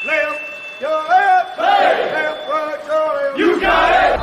Left, your left, hey. Left, right, your left. You got it.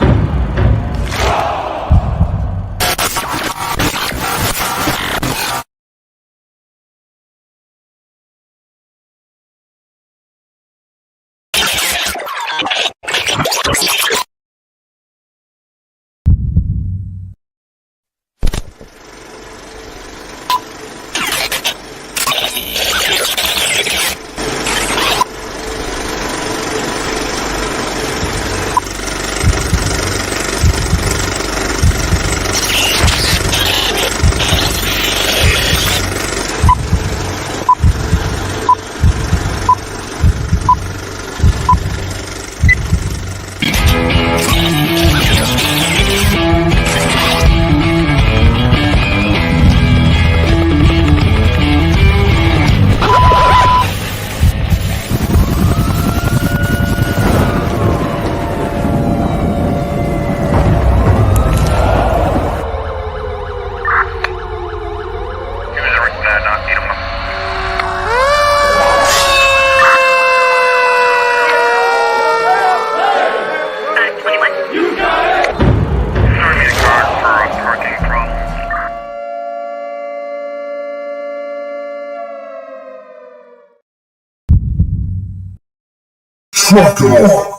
Truck it on.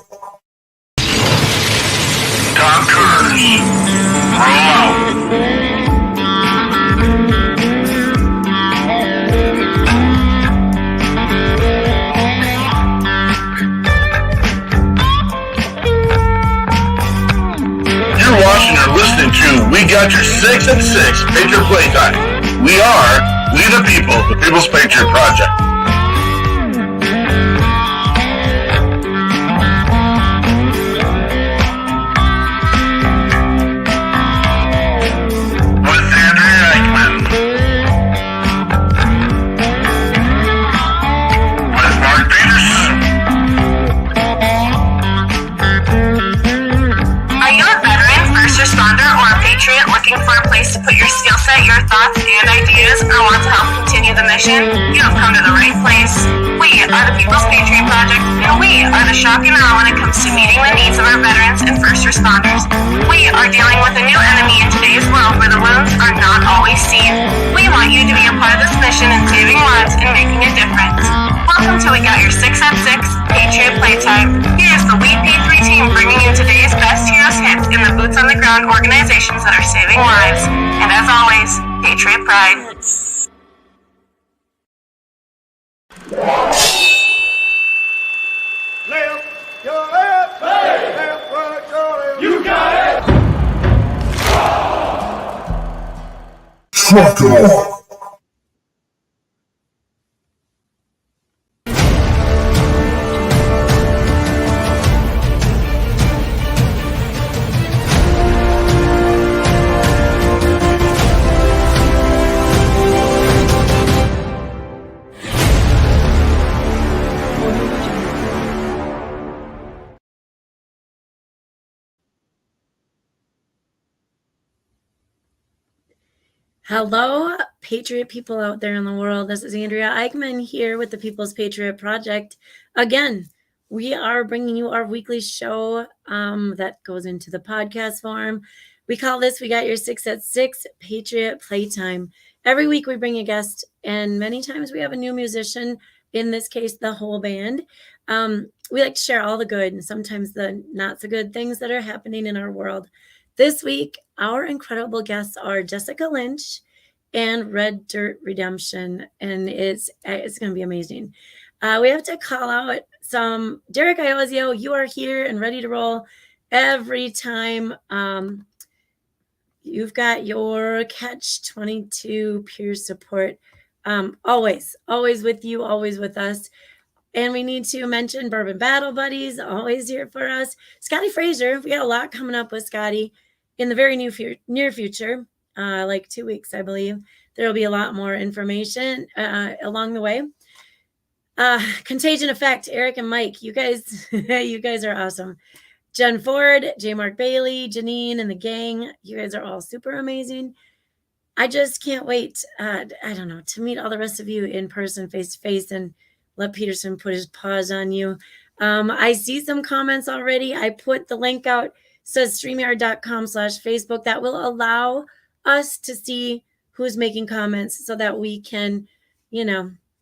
Doctors, roll out. You're watching or listening to We Got Your 6 at 6 Patriot Playtime. We the people, the People's Patriot Project. Looking for a place to put your skill set, your thoughts, and ideas, or want to help continue the mission? You have come to the right place. We are the People's Patriot Project, and we are the shock and awe when it comes to meeting the needs of our veterans and first responders. We are dealing with a new enemy in today's world where the wounds are not always seen. We want you to be a part of this mission in saving lives and making a difference. Welcome to We Got Your 6 at 6 Patriot Playtime. Here's the We P3 team bringing you today's best heroes hits in the boots on the ground organizations that are saving lives. And as always, Patriot Pride. Left, your left, hey. Left, right, your left. You got it. Truck it on. Hello, Patriot people out there in the world. This is Andrea Eichmann here with the People's Patriot Project. Again, we are bringing you our weekly show that goes into the podcast form. We call this We Got Your 6 at 6 Patriot Playtime. Every week we bring a guest, and many times we have a new musician, in this case, the whole band. We like to share all the good and sometimes the not so good things that are happening in our world. This week, our incredible guests are Jessica Lynch and Red Dirt Redemption, and it's going to be amazing. We have to call out some Derek Iozio. You are here and ready to roll every time. You've got your Catch-22 peer support. Always with you, always with us. And we need to mention Bourbon Battle Buddies, always here for us. Scotty Fraser, we got a lot coming up with Scotty in the very near future, like 2 weeks, I believe. There will be a lot more information along the way. Contagion Effect, Eric and Mike, you guys are awesome. Jen Ford, J. Mark Bailey, Janine, and the gang, you guys are all super amazing. I just can't wait. I don't know, to meet all the rest of you in person, face to face, and let Peterson put his paws on you. I see some comments already. I put the link out, says streamyard.com/Facebook. That will allow us to see who's making comments so that we can,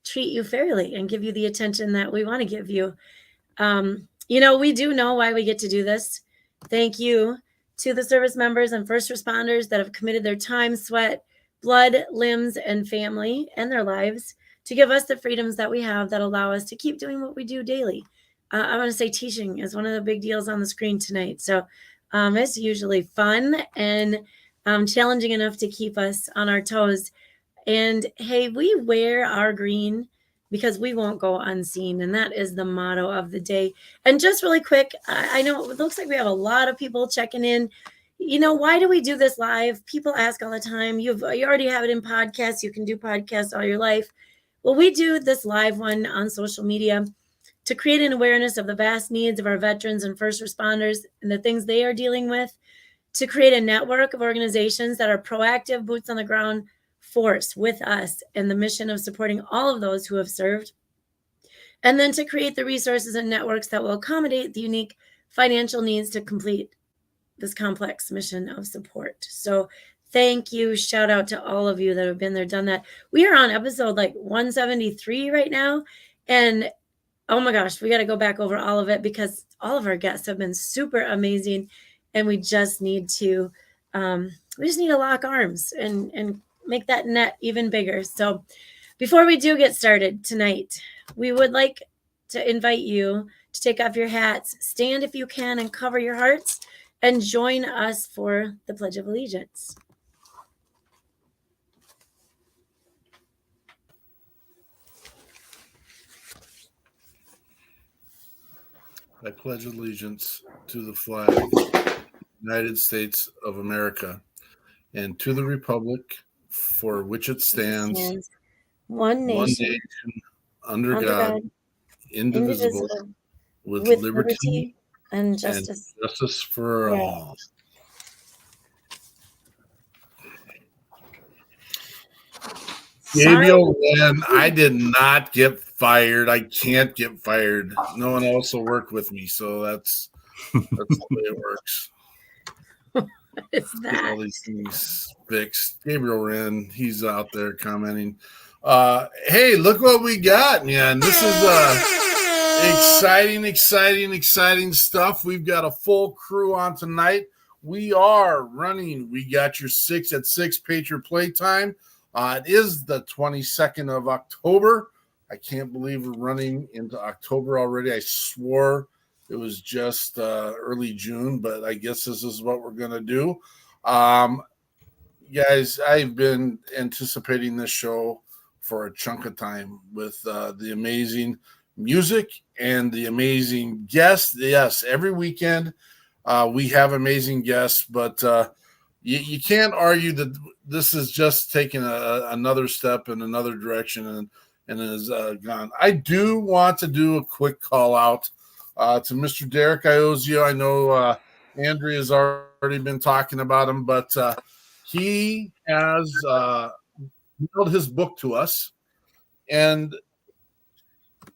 treat you fairly and give you the attention that we want to give you. We do know why we get to do this. Thank you to the service members and first responders that have committed their time, sweat, blood, limbs, and family and their lives to give us the freedoms that we have that allow us to keep doing what we do daily. I want to say teaching is one of the big deals on the screen tonight. So it's usually fun and challenging enough to keep us on our toes. And hey, we wear our green because we won't go unseen. And that is the motto of the day. And just really quick, I know it looks like we have a lot of people checking in. Why do we do this live? People ask all the time. You already have it in podcasts. You can do podcasts all your life. Well, we do this live one on social media to create an awareness of the vast needs of our veterans and first responders and the things they are dealing with, to create a network of organizations that are proactive, boots on the ground force with us and the mission of supporting all of those who have served, and then to create the resources and networks that will accommodate the unique financial needs to complete this complex mission of support. So thank you. Shout out to all of you that have been there, done that. We are on episode 173 right now. And oh my gosh, we got to go back over all of it because all of our guests have been super amazing. And we just need to lock arms and make that net even bigger. So before we do get started tonight, we would like to invite you to take off your hats, stand if you can, and cover your hearts, and join us for the Pledge of Allegiance. I pledge allegiance to the flag of the United States of America and to the republic for which it stands, one nation, under God, indivisible, with liberty and justice for all. Gabriel Lynn, I did not get fired. I can't get fired. No one else will work with me, so that's the way it works. Is that? All these things fixed. Gabriel Wren, he's out there commenting. Hey, look what we got, man. This is exciting stuff. We've got a full crew on tonight. We are running. We got your 6 at 6 Patriot Playtime. It is the 22nd of October. I can't believe we're running into October already. I swore it was just early June, but I guess this is what we're going to do. Guys, I've been anticipating this show for a chunk of time with the amazing music and the amazing guests. Yes, every weekend we have amazing guests, but you can't argue that this is just taking another step in another direction and is gone. I do want to do a quick call out to Mr. Derek Iozio. I know Andrea has already been talking about him, but he has mailed his book to us, and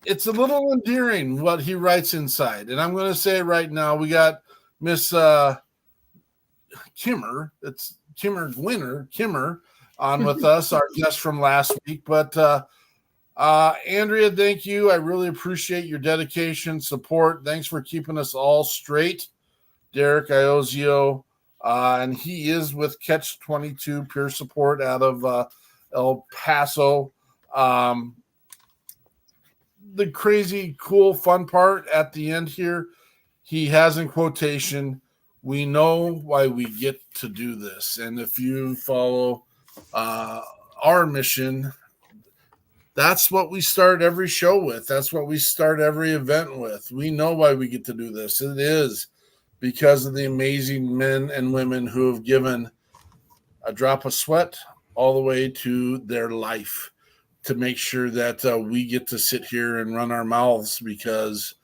it's a little endearing what he writes inside. And I'm going to say it right now. We got Miss Kimmer. It's Kimmer on with us, our guest from last week. But Andrea, thank you. I really appreciate your dedication, support. Thanks for keeping us all straight. Derek Iozio, and he is with Catch 22 Peer Support out of El Paso. The crazy, cool, fun part at the end here, he has in quotation, "We know why we get to do this." And if you follow our mission, that's what we start every show with. That's what we start every event with. We know why we get to do this. It is because of the amazing men and women who have given a drop of sweat all the way to their life to make sure that we get to sit here and run our mouths because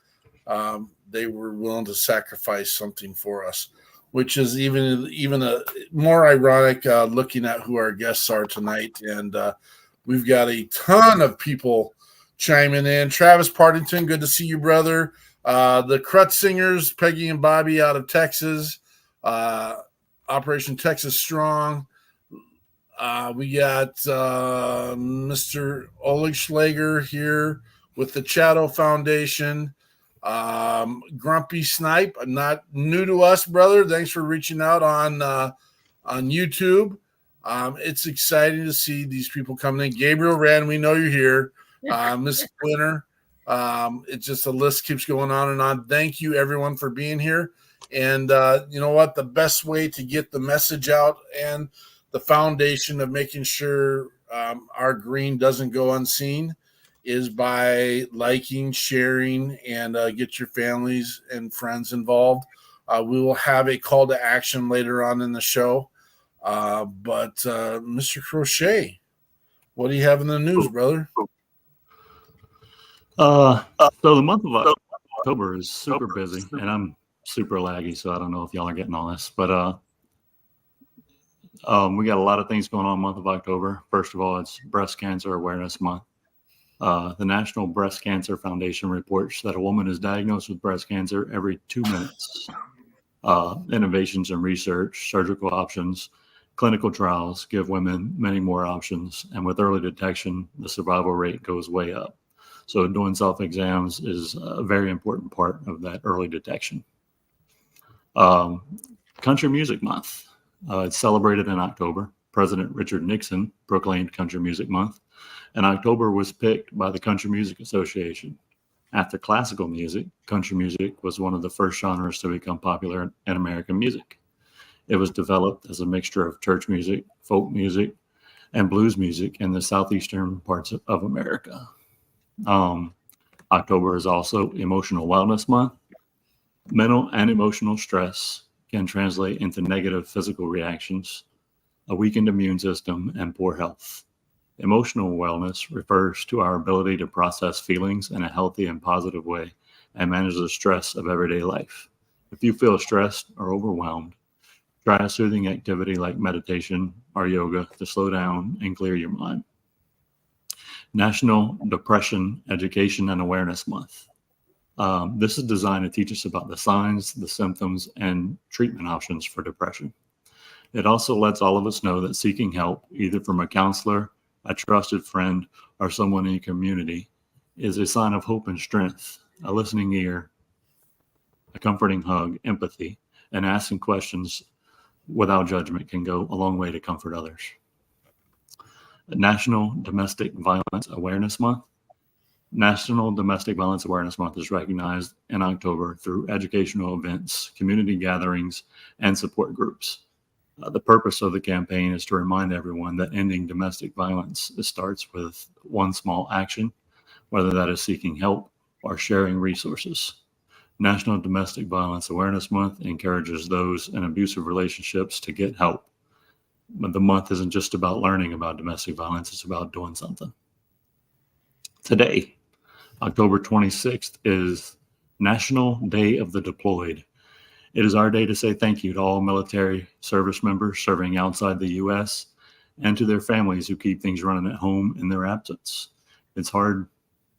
they were willing to sacrifice something for us. which is even a more ironic looking at who our guests are tonight. And we've got a ton of people chiming in. Travis Partington, good to see you, brother. The Crutch Singers, Peggy and Bobby out of Texas. Operation Texas Strong. We got Mr. Oleg Schlager here with the Chatto Foundation. Grumpy Snipe, not new to us, brother. Thanks for reaching out on YouTube. It's exciting to see these people coming in. Gabriel Rand, we know you're here. Miss Splinter. It's just the list keeps going on and on. Thank you, everyone, for being here. And you know what? The best way to get the message out and the foundation of making sure our green doesn't go unseen is by liking, sharing, and get your families and friends involved. We will have a call to action later on in the show. But Mr. Crochet, what do you have in the news, brother? So the month of October is super busy, and I'm super laggy, so I don't know if y'all are getting all this, but we got a lot of things going on in the month of October. First of all, it's Breast Cancer Awareness Month. The National Breast Cancer Foundation reports that a woman is diagnosed with breast cancer every 2 minutes. Innovations in research, surgical options, clinical trials give women many more options, and with early detection, the survival rate goes way up. So doing self-exams is a very important part of that early detection. Country Music Month. It's celebrated in October. President Richard Nixon proclaimed Country Music Month, and October was picked by the Country Music Association. After classical music, country music was one of the first genres to become popular in American music. It was developed as a mixture of church music, folk music, and blues music in the southeastern parts of America. October is also Emotional Wellness Month. Mental and emotional stress can translate into negative physical reactions, a weakened immune system, and poor health. Emotional wellness refers to our ability to process feelings in a healthy and positive way and manage the stress of everyday life. If you feel stressed or overwhelmed, try a soothing activity like meditation or yoga to slow down and clear your mind. National Depression Education and Awareness Month. This is designed to teach us about the signs, the symptoms, and treatment options for depression. It also lets all of us know that seeking help, either from a counselor, a trusted friend, or someone in your community, is a sign of hope and strength, a listening ear, a comforting hug, empathy, and asking questions without judgment can go a long way to comfort others. National Domestic Violence Awareness Month. National Domestic Violence Awareness Month is recognized in October through educational events, community gatherings, and support groups. The purpose of the campaign is to remind everyone that ending domestic violence starts with one small action, whether that is seeking help or sharing resources. National Domestic Violence Awareness Month encourages those in abusive relationships to get help. But the month isn't just about learning about domestic violence, it's about doing something. Today, October 26th, is National Day of the Deployed. It is our day to say thank you to all military service members serving outside the U.S. and to their families who keep things running at home in their absence. It's hard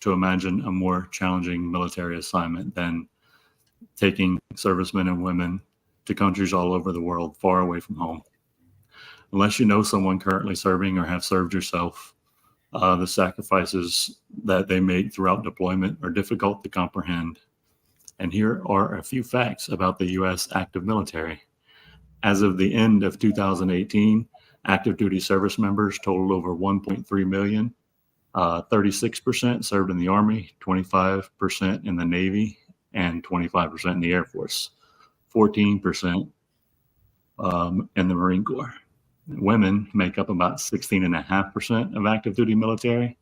to imagine a more challenging military assignment than taking servicemen and women to countries all over the world far away from home. Unless you know someone currently serving or have served yourself, the sacrifices that they make throughout deployment are difficult to comprehend. And here are a few facts about the U.S. active military. As of the end of 2018, active duty service members totaled over 1.3 million. 36% served in the Army, 25% in the Navy, and 25% in the Air Force, 14% in the Marine Corps. Women make up about 16.5% of active duty military.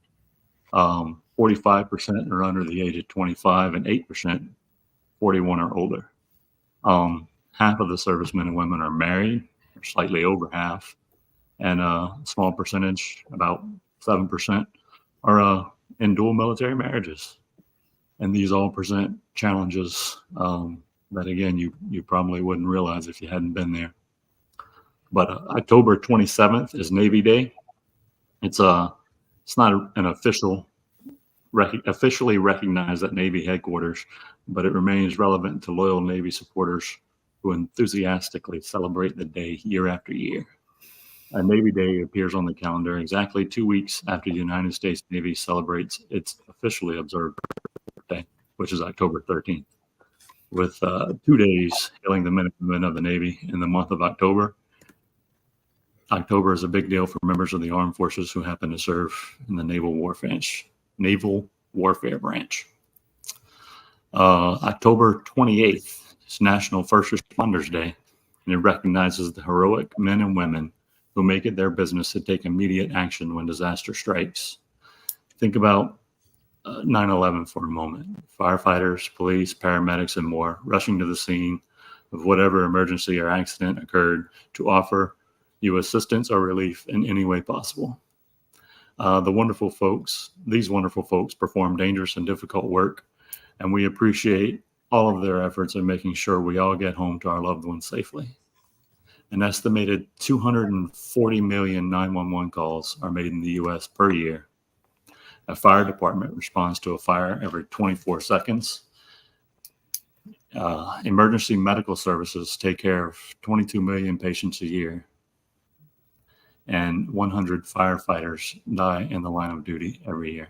45% are under the age of 25 and 8% 41 or older. Half of the servicemen and women are married, or slightly over half, and a small percentage, about 7%, are in dual military marriages. And these all present challenges that, again, you probably wouldn't realize if you hadn't been there. But October 27th is Navy Day. It's not an officially recognized at Navy headquarters, but it remains relevant to loyal Navy supporters who enthusiastically celebrate the day year after year. Navy Day appears on the calendar exactly 2 weeks after the United States Navy celebrates its officially observed birthday, which is October 13th, with 2 days hailing the men and women of the Navy in the month of October. October is a big deal for members of the armed forces who happen to serve in the Naval Warfare Branch. October 28th is National First Responders Day, and it recognizes the heroic men and women who make it their business to take immediate action when disaster strikes. Think about 9/11 for a moment. Firefighters, police, paramedics, and more rushing to the scene of whatever emergency or accident occurred to offer you assistance or relief in any way possible. These wonderful folks perform dangerous and difficult work, and we appreciate all of their efforts in making sure we all get home to our loved ones safely. An estimated 240 million 911 calls are made in the U.S. per year. A fire department responds to a fire every 24 seconds. Emergency medical services take care of 22 million patients a year. And 100 firefighters die in the line of duty every year.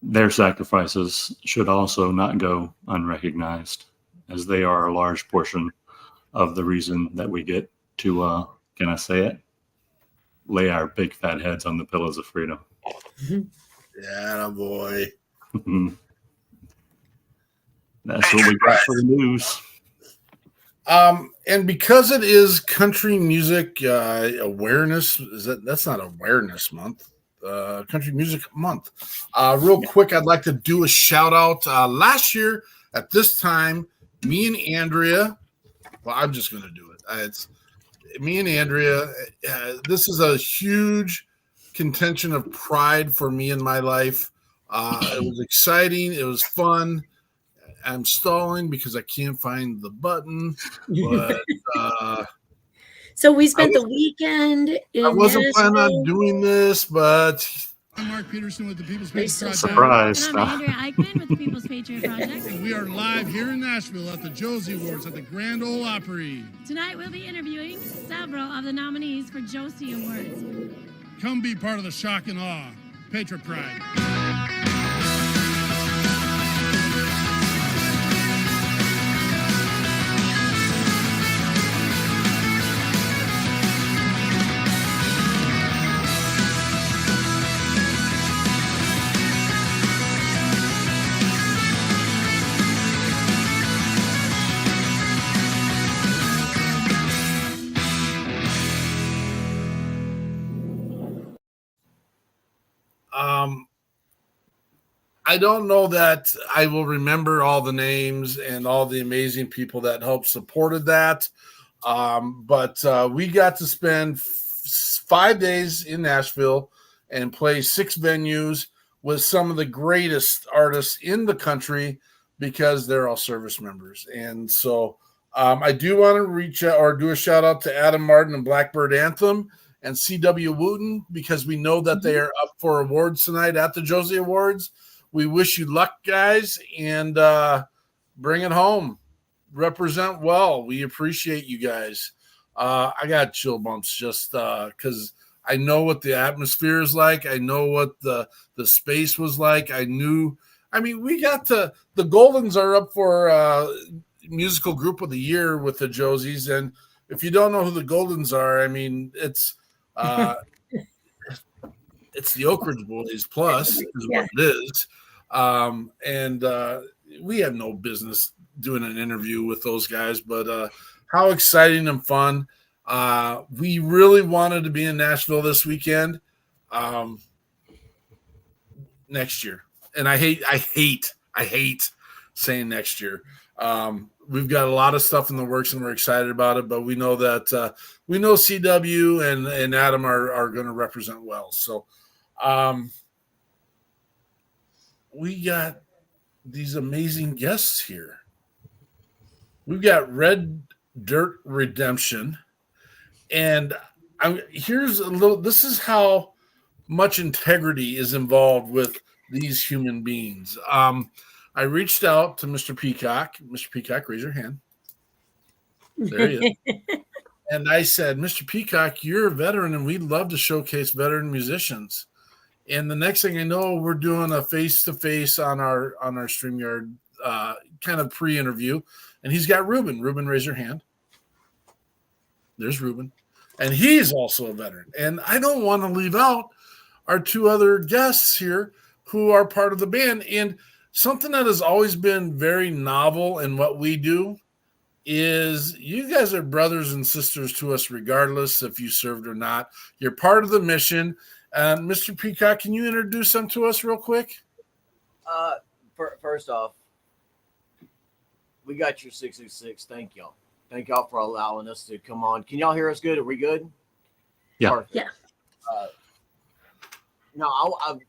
Their sacrifices should also not go unrecognized, as they are a large portion of the reason that we get to, can I say it? Lay our big fat heads on the pillows of freedom. Yeah, boy. That's what we got for the news. And because it is Country Music Awareness, that's not Awareness Month, Country Music Month. Real quick, I'd like to do a shout out. Last year at this time, me and Andrea, well, I'm just going to do it. It's me and Andrea. This is a huge contention of pride for me in my life. It was exciting. It was fun. I'm stalling because I can't find the button. But so we spent the weekend in I wasn't planning Nashville. on doing this, but I'm Mark Peterson with the People's Patriot Project. Surprise. And I'm Andrea Eichmann with the People's Patriot Project. And we are live here in Nashville at the Josie Awards at the Grand Ole Opry. Tonight we'll be interviewing several of the nominees for Josie Awards. Come be part of the shock and awe. Patriot Pride. I don't know that I will remember all the names and all the amazing people that helped supported that. But we got to spend 5 days in Nashville and play 6 venues with some of the greatest artists in the country because they're all service members. And so I do want to reach out or do a shout out to Adam Martin and Blackbird Anthem and C.W. Wooten because we know that they are up for awards tonight at the Josie Awards. We wish you luck, guys, and bring it home. Represent well. We appreciate you guys. I got chill bumps just because I know what the atmosphere is like. I know what the space was like. We got the Goldens are up for musical group of the year with the Josies. And if you don't know who the Goldens are, it's the Oak Ridge Boys Plus is what it is. We had no business doing an interview with those guys, but how exciting and fun. We really wanted to be in Nashville this weekend next year. And I hate saying next year. We've got a lot of stuff in the works and we're excited about it, but we know that we know CW and Adam are going to represent well. So we got these amazing guests here. We've got Red Dirt Redemption, and here's a little. This is how much integrity is involved with these human beings. I reached out to Mr. Peacock. Mr. Peacock, raise your hand. There he is. And I said, Mr. Peacock, you're a veteran, and we'd love to showcase veteran musicians. And the next thing I know, we're doing a face-to-face on our StreamYard kind of pre-interview. And he's got Ruben. Ruben, raise your hand. There's Ruben. And he's also a veteran. And I don't want to leave out our two other guests here who are part of the band. And something that has always been very novel in what we do is you guys are brothers and sisters to us, regardless if you served or not. You're part of the mission. Mr. Peacock, can you introduce them to us real quick? First off, we got your 626. Thank y'all. Thank y'all for allowing us to come on. Can y'all hear us good? Are we good? Yeah. Perfect. Yeah. No, I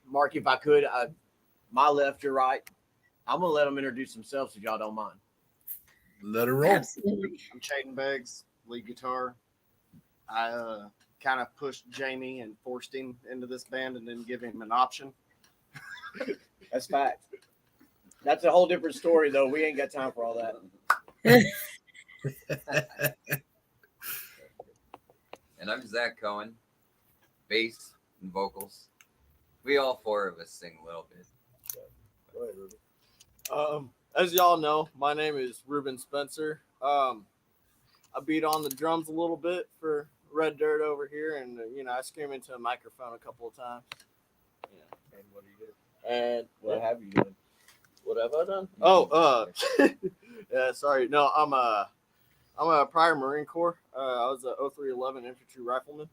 Mark, if I could, my left, your right. I'm gonna let them introduce themselves if y'all don't mind. Let her roll. Absolutely. I'm Chaden Beggs, lead guitar. I kind of pushed Jamie and forced him into this band and didn't give him an option. That's fact. That's a whole different story, though. We ain't got time for all that. And I'm Zach Cohen, bass and vocals. We all four of us sing a little bit. Go ahead, Ruben. As y'all know, my name is Ruben Spencer. I beat on the drums a little bit for Red Dirt over here, and I scream into a microphone a couple of times. And what do you do? And what have you done? What have I done? Oh, yeah, sorry. No, I'm a prior Marine Corps. I was a 0311 infantry rifleman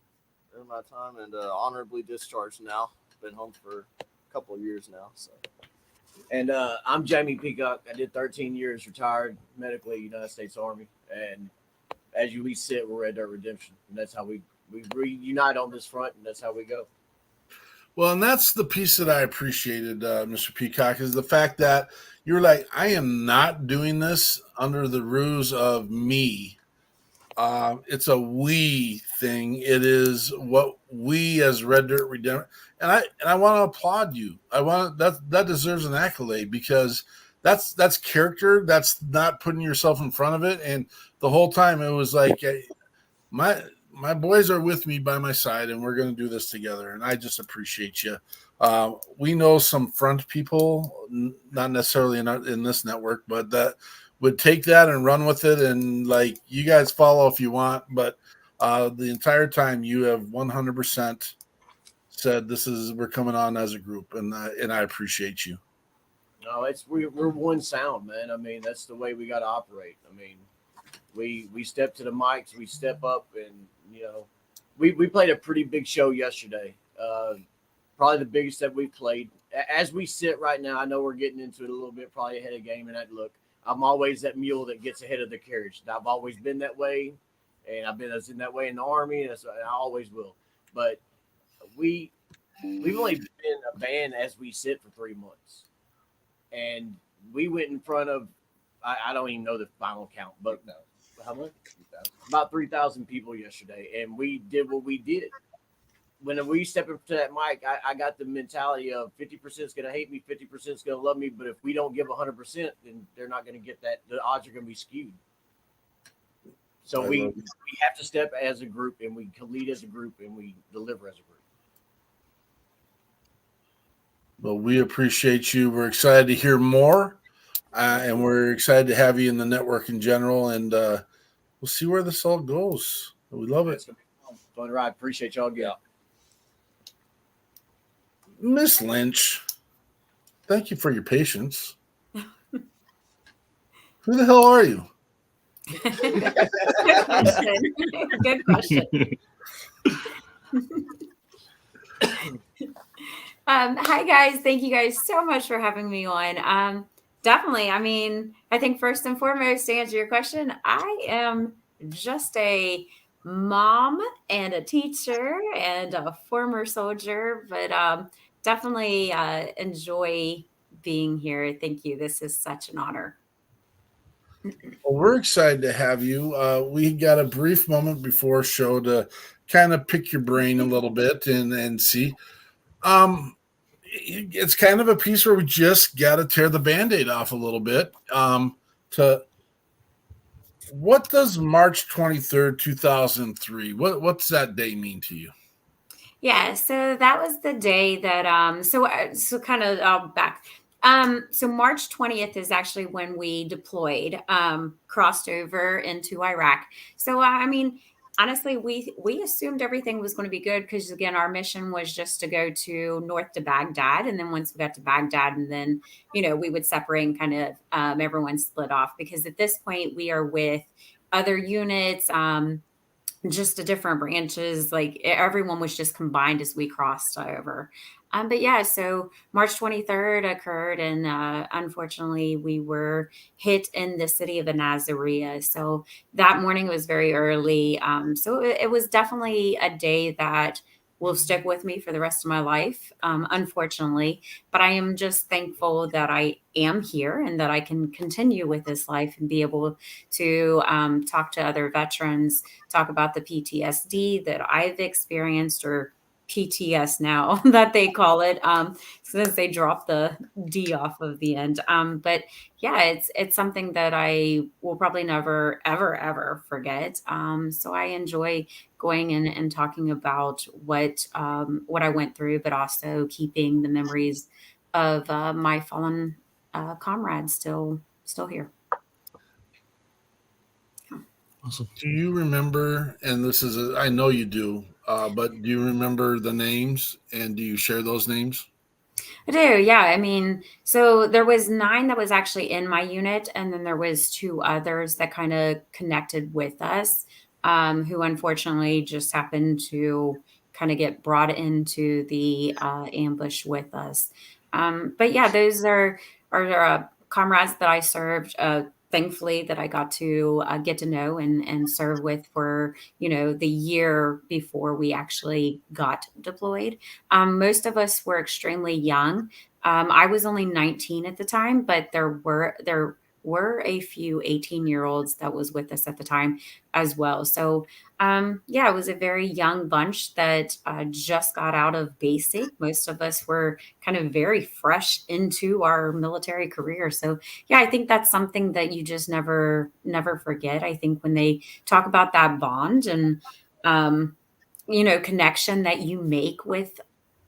during my time, and honorably discharged now. Been home for a couple of years now. So. And I'm Jamie Peacock. I did 13 years, retired medically, United States Army. And as we sit, we're Red Dirt Redemption. And that's how we reunite on this front, and that's how we go. Well, and that's the piece that I appreciated, Mr. Peacock, is the fact that you're like, I am not doing this under the ruse of me. It's a we thing. It is what we as Red Dirt Redemption, and I want to applaud you. That deserves an accolade because that's character. That's not putting yourself in front of it. And the whole time it was like my boys are with me by my side, and we're going to do this together. And I just appreciate you. We know some front people, not necessarily in this network, but that would take that and run with it. And like, you guys follow if you want, but the entire time you have 100% said we're coming on as a group, and I appreciate you. No, we're one sound, man. I mean, that's the way we got to operate. I mean, we step to the mics, we step up, and we played a pretty big show yesterday. Probably the biggest that we've played. As we sit right now, I know we're getting into it a little bit, probably ahead of game. And look, I'm always that mule that gets ahead of the carriage. I've always been that way, and I've been in that way in the Army, and I always will. But we've only been a band as we sit for 3 months, and we went in front of I don't even know the final count, but how much? About 3,000 people yesterday, and we did what we did. When we step up to that mic, I got the mentality of 50% is going to hate me, 50% is going to love me, but if we don't give 100%, then they're not going to get that. The odds are going to be skewed. So we have to step as a group, and we can lead as a group, and we deliver as a group. Well, we appreciate you. We're excited to hear more, and we're excited to have you in the network in general, and we'll see where this all goes. We love it. It's going to be fun ride. Appreciate y'all again. Miss Lynch, thank you for your patience. Who the hell are you? Good question. Hi guys, thank you guys so much for having me on. Definitely, I mean, I think first and foremost, to answer your question, I am just a mom and a teacher and a former soldier, but definitely enjoy being here. Thank you. This is such an honor. Well, we're excited to have you. We got a brief moment before show to kind of pick your brain a little bit and see. It's kind of a piece where we just got to tear the Band-Aid off a little bit. To what does March 23rd, 2003? What's that day mean to you? Yeah, so that was the day that so kind of back. So March 20th is actually when we deployed, crossed over into Iraq. So I mean, honestly, we assumed everything was going to be good because again, our mission was just to go to north to Baghdad, and then once we got to Baghdad, and then we would separate and kind of everyone split off because at this point we are with other units. Just the different branches, like everyone was just combined as we crossed over. But yeah, so March 23rd occurred, and unfortunately, we were hit in the city of Nazareth. So that morning was very early. So it was definitely a day that will stick with me for the rest of my life, unfortunately. But I am just thankful that I am here and that I can continue with this life and be able to talk to other veterans, talk about the PTSD that I've experienced, or PTS now that they call it, since they dropped the D off of the end. But yeah, it's something that I will probably never, ever, ever forget. So I enjoy going in and talking about what I went through, but also keeping the memories of my fallen comrades still here. Awesome. Do you remember, and this is, I know you do, but do you remember the names and do you share those names? I do, yeah. I mean, so there was 9 that was actually in my unit, and then there was 2 others that kind of connected with us, who unfortunately just happened to kind of get brought into the ambush with us. But yeah, those are comrades that I served. Thankfully, that I got to get to know and serve with for the year before we actually got deployed. Most of us were extremely young. I was only 19 at the time, but there were a few 18-year-olds that was with us at the time as well. So yeah, it was a very young bunch that just got out of basic. Most of us were kind of very fresh into our military career. So yeah, I think that's something that you just never forget. I think when they talk about that bond and connection that you make with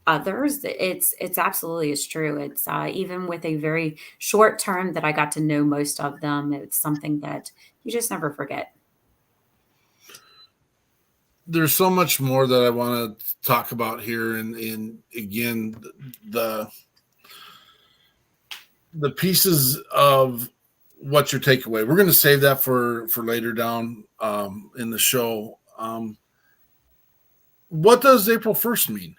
others, it's absolutely is true. It's even with a very short term that I got to know most of them, it's something that you just never forget. There's so much more that I want to talk about here, and again, the pieces of what's your takeaway. We're going to save that for later down in the show. What does April 1st mean?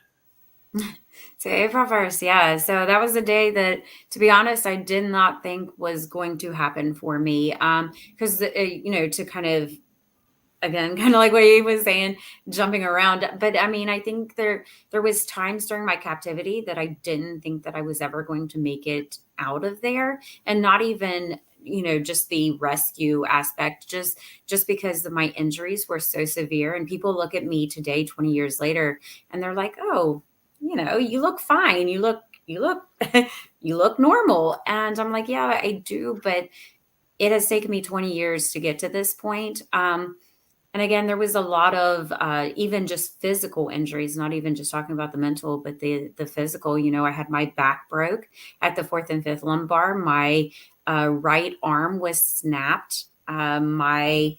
So April 1st, yeah. So that was a day that, to be honest, I did not think was going to happen for me. Because to kind of, again, kind of like what he was saying, jumping around. But I mean, I think there was times during my captivity that I didn't think that I was ever going to make it out of there, and not even just the rescue aspect, just because my injuries were so severe. And people look at me today, 20 years later, and they're like, "Oh, you look fine. You look you look normal." And I'm like, "Yeah, I do, but it has taken me 20 years to get to this point." And again, there was a lot of even just physical injuries, not even just talking about the mental, but the physical. I had my back broke at the 4th and 5th lumbar. My right arm was snapped. I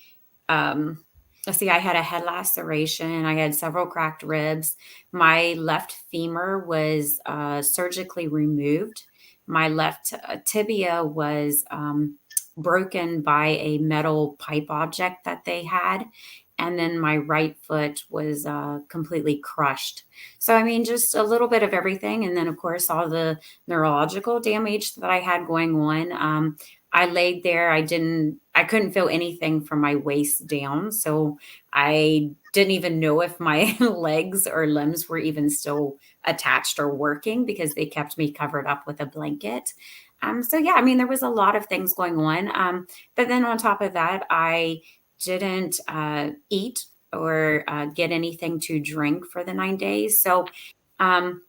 had a head laceration. I had several cracked ribs. My left femur was surgically removed. My left tibia was broken by a metal pipe object that they had. And then my right foot was completely crushed. So, I mean, just a little bit of everything. And then, of course, all the neurological damage that I had going on. I laid there. I couldn't feel anything from my waist down. So I didn't even know if my legs or limbs were even still attached or working because they kept me covered up with a blanket. So yeah, I mean, there was a lot of things going on. But then on top of that, I didn't eat or get anything to drink for the 9 days. So um,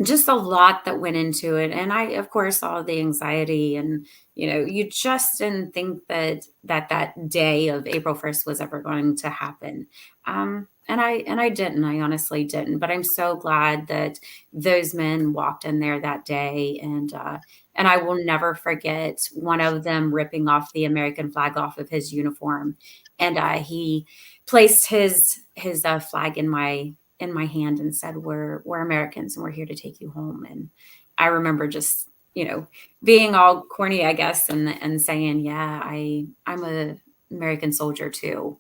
just a lot that went into it. And I, of course, saw the anxiety and, you just didn't think that day of April 1st was ever going to happen. And I didn't, I honestly didn't, but I'm so glad that those men walked in there that day. And I will never forget one of them ripping off the American flag off of his uniform. And he placed his flag in my hand and said, we're Americans and we're here to take you home. And I remember just, being all corny, I guess, and saying, yeah, I'm a American soldier too.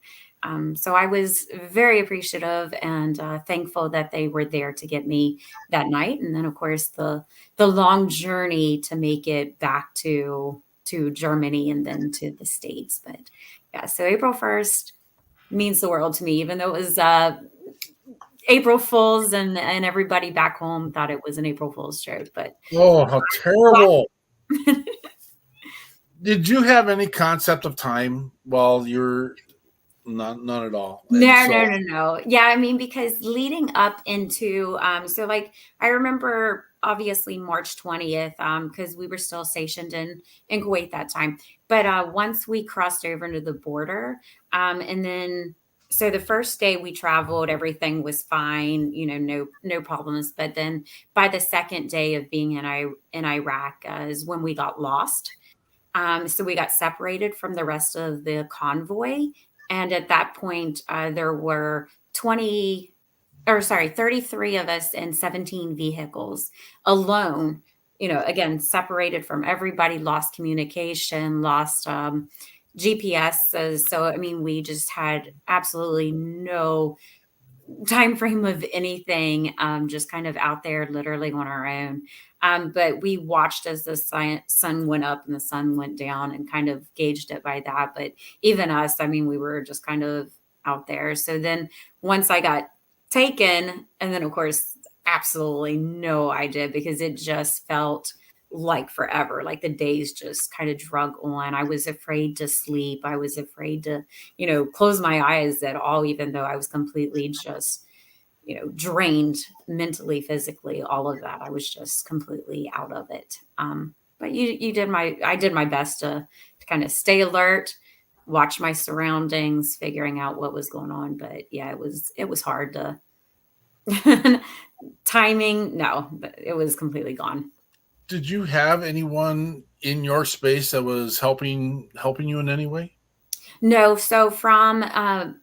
So I was very appreciative and thankful that they were there to get me that night. And then of course the long journey to make it back to Germany and then to the States. But yeah, so April 1st means the world to me, even though it was April Fools and everybody back home thought it was an April Fool's joke. But oh, how terrible. Did you have any concept of time while you're none at all? No. Yeah, I mean, because leading up into so like I remember obviously March 20th, because we were still stationed in Kuwait that time. But once we crossed over into the border, and then so the first day we traveled, everything was fine, no problems. But then by the second day of being in Iraq is when we got lost. So we got separated from the rest of the convoy. And at that point, there were 33 of us in 17 vehicles alone, again, separated from everybody, lost communication, lost GPS. So, I mean, we just had absolutely no time frame of anything, just kind of out there literally on our own. But we watched as the sun went up and the sun went down and kind of gauged it by that. But even us, I mean, we were just kind of out there. So then once I got taken, and then of course, absolutely no idea because it just felt like forever, like the days just kind of drug on. I was afraid to sleep. I was afraid to, close my eyes at all, even though I was completely just, drained mentally, physically, all of that. I was just completely out of it. But I did my best to kind of stay alert, watch my surroundings, figuring out what was going on. But yeah, it was hard to timing. No, but it was completely gone. Did you have anyone in your space that was helping you in any way? No. So from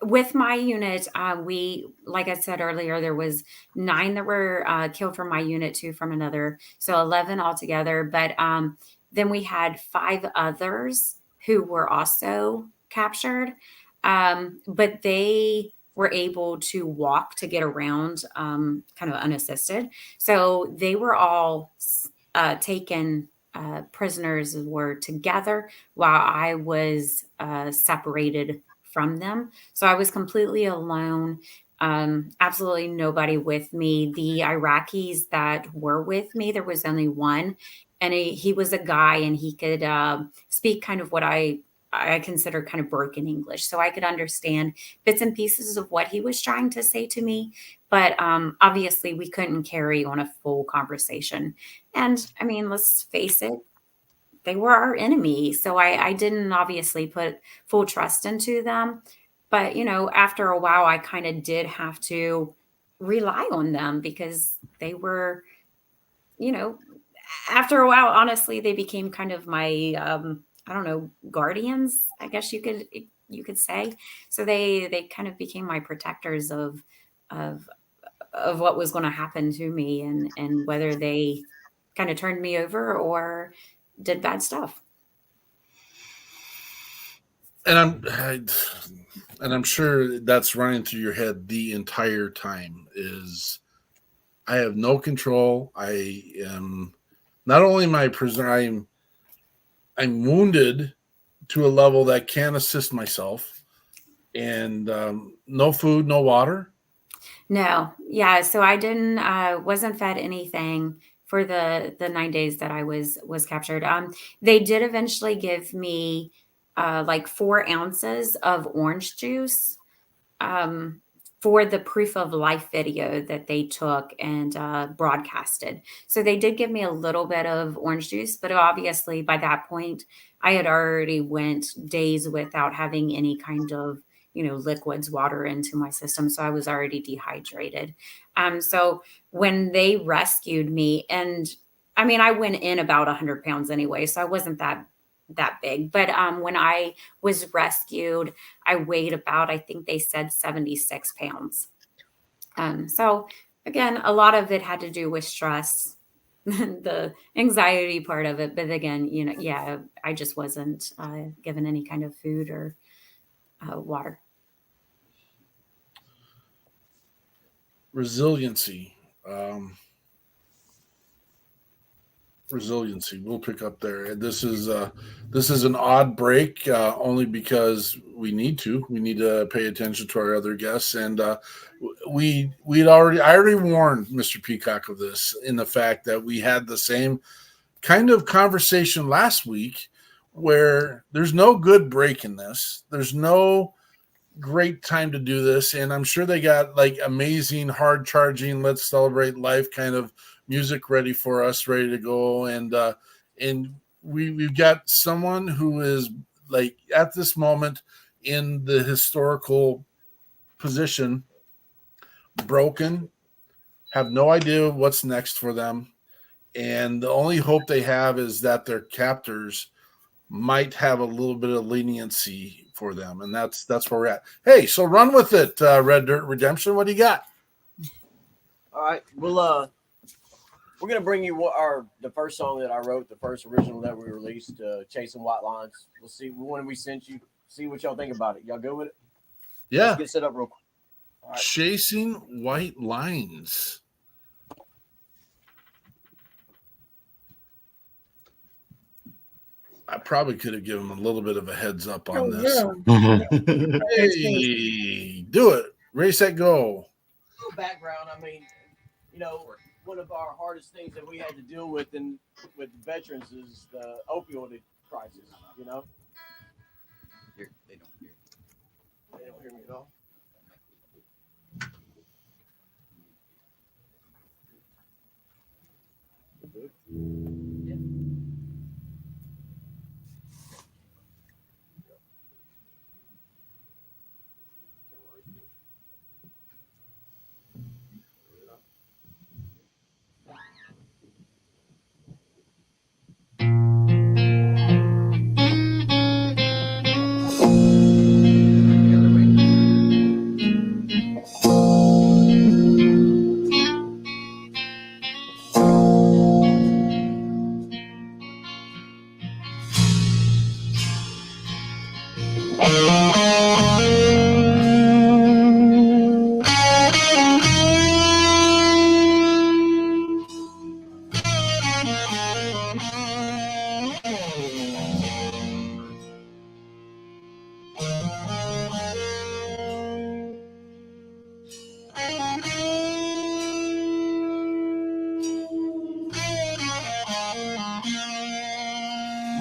with my unit, we, like I said earlier, there was 9 that were killed from my unit, 2 from another, so 11 altogether. But then we had 5 others who were also captured, but they were able to walk to get around kind of unassisted. So they were all taken prisoners were together while I was separated from them. So I was completely alone. Absolutely nobody with me. The Iraqis that were with me, there was only one, and he was a guy, and he could speak kind of what I consider kind of broken English. So I could understand bits and pieces of what he was trying to say to me. But obviously we couldn't carry on a full conversation. And I mean, let's face it, they were our enemy. So I didn't obviously put full trust into them. But, after a while, I kind of did have to rely on them because they were, after a while, honestly, they became kind of my, I don't know, guardians, I guess you could say. So they kind of became my protectors of what was going to happen to me and whether they kind of turned me over or did bad stuff. And I'm sure that's running through your head the entire time is I have no control. I am not only my prisoner, I'm wounded to a level that can't assist myself, and no food, no water. No, yeah. So I didn't wasn't fed anything for the 9 days that I was captured. They did eventually give me like 4 ounces of orange juice um, for the proof of life video that they took and broadcasted. So they did give me a little bit of orange juice, but obviously by that point, I had already went days without having any kind of liquids, water into my system. So I was already dehydrated. So when they rescued me, and I mean, I went in about 100 pounds anyway, so I wasn't that big. But when I was rescued, I weighed about, I think they said 76 pounds. So again, a lot of it had to do with stress, the anxiety part of it. But again, yeah, I just wasn't given any kind of food or water. Resiliency. Resiliency. We'll pick up there. This is an odd break, only because we need to. We need to pay attention to our other guests, and I already warned Mr. Peacock of this, in the fact that we had the same kind of conversation last week, where there's no good break in this. There's no great time to do this, and I'm sure they got like amazing, hard charging, let's celebrate life kind of music ready for us, ready to go, and we've got someone who is like at this moment in the historical position, broken, have no idea what's next for them, and the only hope they have is that their captors might have a little bit of leniency for them, and that's where we're at. Hey, so run with it, Red Dirt Redemption. What do you got? All right, we're gonna bring you the first song that I wrote, the first original that we released, "Chasing White Lines." We'll see when we sent you. See what y'all think about it. Y'all good with it? Yeah. Let's get set up real quick. All right. Chasing White Lines. I probably could have given him a little bit of a heads up on this. Hey, do it. Race that go. Background. I mean, one of our hardest things that we had to deal with with veterans is the opioid crisis. They don't hear. They don't hear me at all.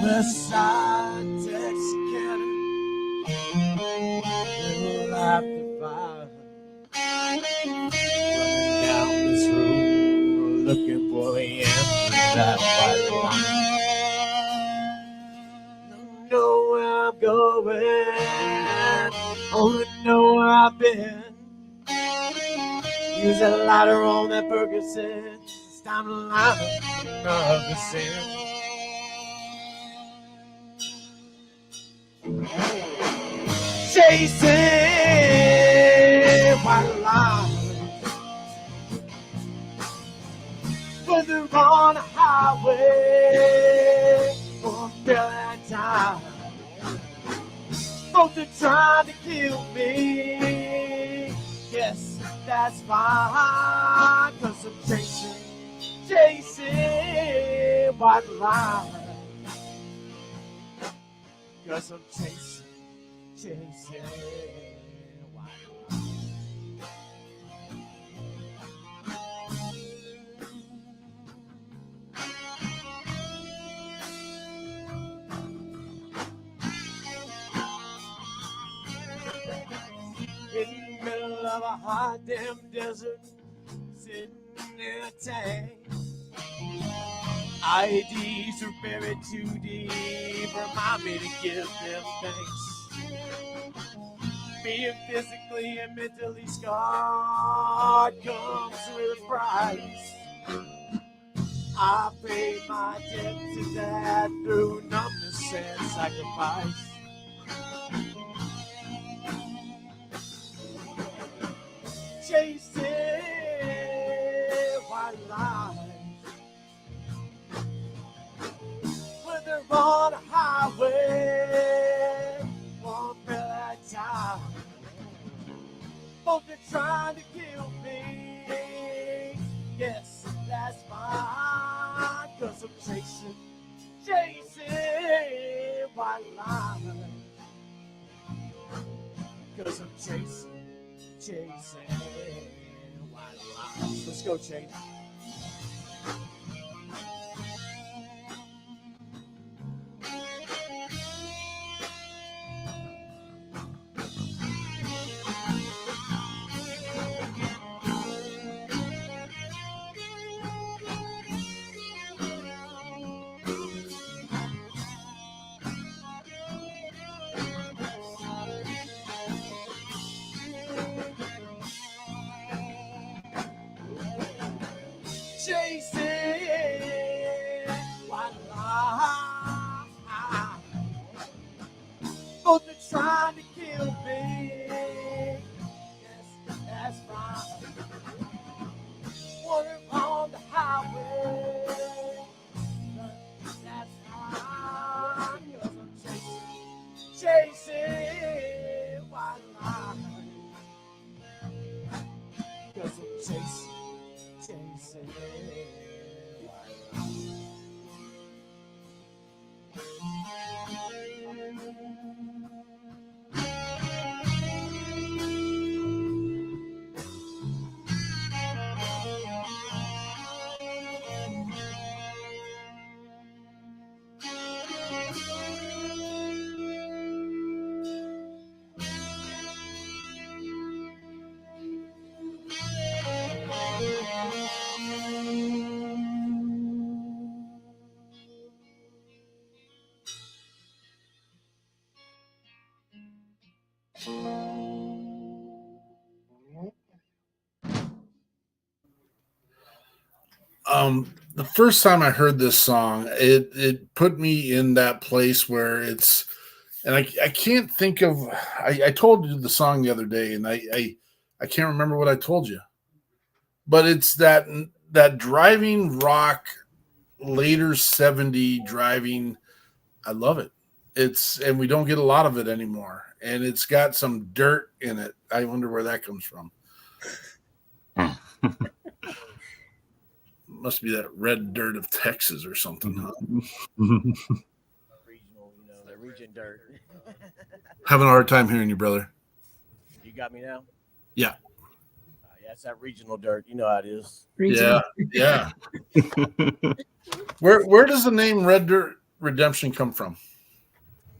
Westside Texarkana, little after 5, running down this road, looking for the end of that white line. Don't know where I'm going, only know where I've been. Use a lighter on that Ferguson, it's time to line up another sin. Chasing white lines, when they're on a highway for a billion times. Both are trying to kill me. Yes, that's fine, 'cause I'm chasing white lines. 'cause I'm chasing white in the middle of a hot damn desert, sitting in a tank. IEDs are buried too deep. Remind me to give them thanks. Being physically and mentally scarred comes with a price. I paid my debt to that through numbness and sacrifice. Chasing white lies when they're on a highway, one fell at a time. Both are trying to kill me. Yes, that's fine, 'cause I'm chasing white lies. 'Cause I'm chasing white lies. Let's go, Chase. Chasing white lies. Both are trying to kill me. Yes, that's fine. One on the highway. That's fine. 'Cause I'm chasing white lies. 'Cause I'm chasing white lies. The first time I heard this song, it put me in that place where it's, and I can't think of. I told you the song the other day, and I can't remember what I told you, but it's that driving rock, later 70 driving. I love it. And we don't get a lot of it anymore, and it's got some dirt in it. I wonder where that comes from. Must be that red dirt of Texas or something, huh? Regional, the region dirt. Having a hard time hearing you, brother. You got me now? Yeah. Yeah, it's that regional dirt. You know how it is. Regional. Yeah. Where does the name Red Dirt Redemption come from?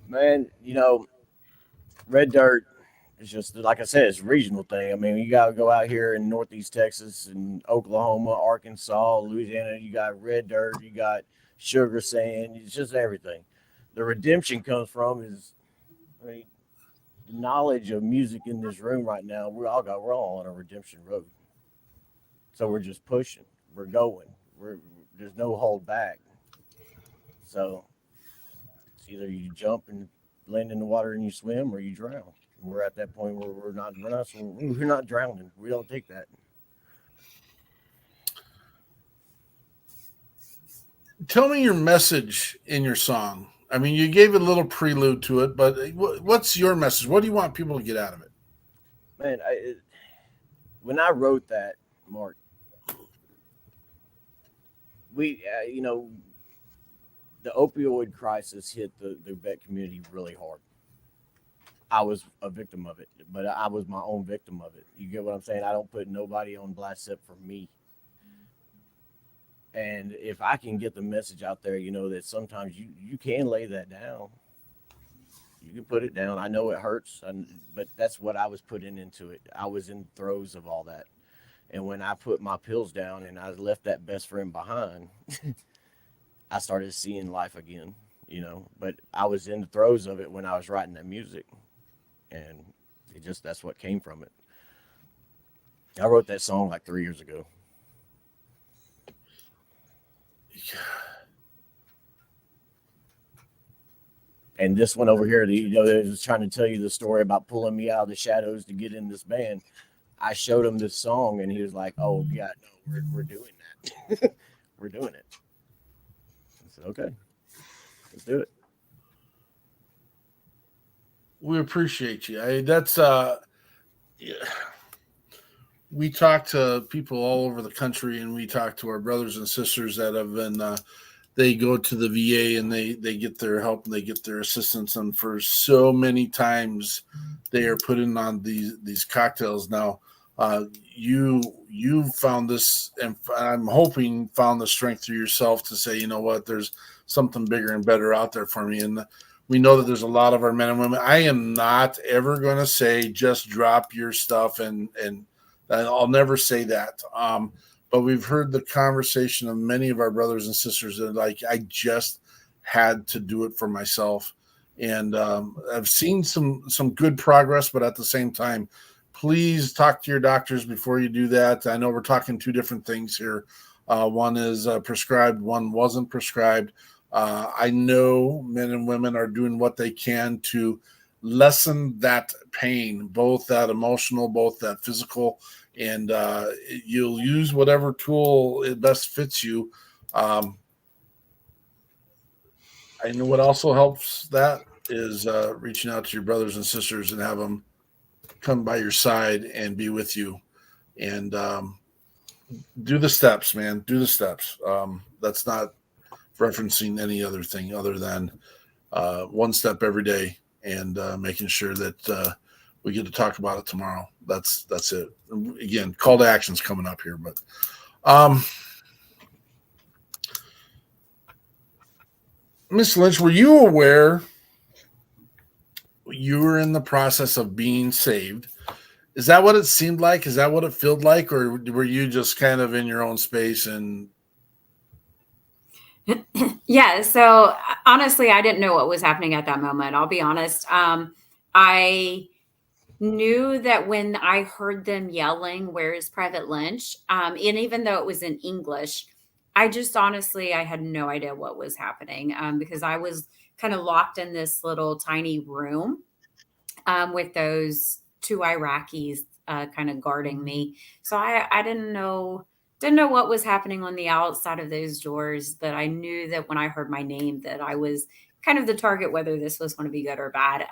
Man, red dirt is just, like I said, it's a regional thing. I mean, you got to go out here in Northeast Texas and Oklahoma, Arkansas, Louisiana. You got red dirt, you got sugar sand. It's just everything. The redemption comes from is, the knowledge of music in this room right now. We're all on a redemption road. So we're just pushing. We're going. There's no hold back. So it's either you jump and land in the water and you swim, or you drown. We're at that point where we're not drowning. We don't take that. Tell me your message in your song. I mean, you gave a little prelude to it, but what's your message? What do you want people to get out of it? Man, when I wrote that, Mark, we, the opioid crisis hit the vet community really hard. I was a victim of it, but I was my own victim of it. You get what I'm saying? I don't put nobody on blast except for me. And if I can get the message out there, you know, that sometimes you can lay that down. You can put it down. I know it hurts, but that's what I was putting into it. I was in throes of all that. And when I put my pills down and I left that best friend behind, I started seeing life again, you know. But I was in the throes of it when I was writing that music. And that's what came from it. I wrote that song like 3 years ago. And this one over here, you know, they was trying to tell you the story about pulling me out of the shadows to get in this band. I showed him this song, and he was like, "Oh yeah, no, we're doing that. We're doing it." I said, "Okay, let's do it." We appreciate you. We talk to people all over the country, and we talk to our brothers and sisters that have been. They go to the VA and they get their help and they get their assistance, and for so many times they are putting on these cocktails. Now, you found this, and I'm hoping found the strength through yourself to say, you know what, there's something bigger and better out there for me. And we know that there's a lot of our men and women. I am not ever going to say just drop your stuff, and I'll never say that. But we've heard the conversation of many of our brothers and sisters that like, I just had to do it for myself. And I've seen some good progress, but at the same time, please talk to your doctors before you do that. I know we're talking two different things here. One is prescribed, one wasn't prescribed. I know men and women are doing what they can to lessen that pain, both that emotional, both that physical, and you'll use whatever tool it best fits you. I know what also helps that is reaching out to your brothers and sisters and have them come by your side and be with you, and do the steps, man. Do the steps. That's not referencing any other thing other than one step every day, and making sure that we get to talk about it tomorrow. That's it. Again, call to action's coming up here, but Miss Lynch, were you aware you were in the process of being saved? Is that what it seemed like? Is that what it felt like? Or were you just kind of in your own space and Yeah, so honestly, I didn't know what was happening at that moment. I'll be honest. I knew that when I heard them yelling, "Where is Private Lynch?" And even though it was in English, I just honestly, I had no idea what was happening, because I was kind of locked in this little tiny room with those two Iraqis kind of guarding me. So I didn't know what was happening on the outside of those doors, but I knew that when I heard my name that I was kind of the target, whether this was going to be good or bad.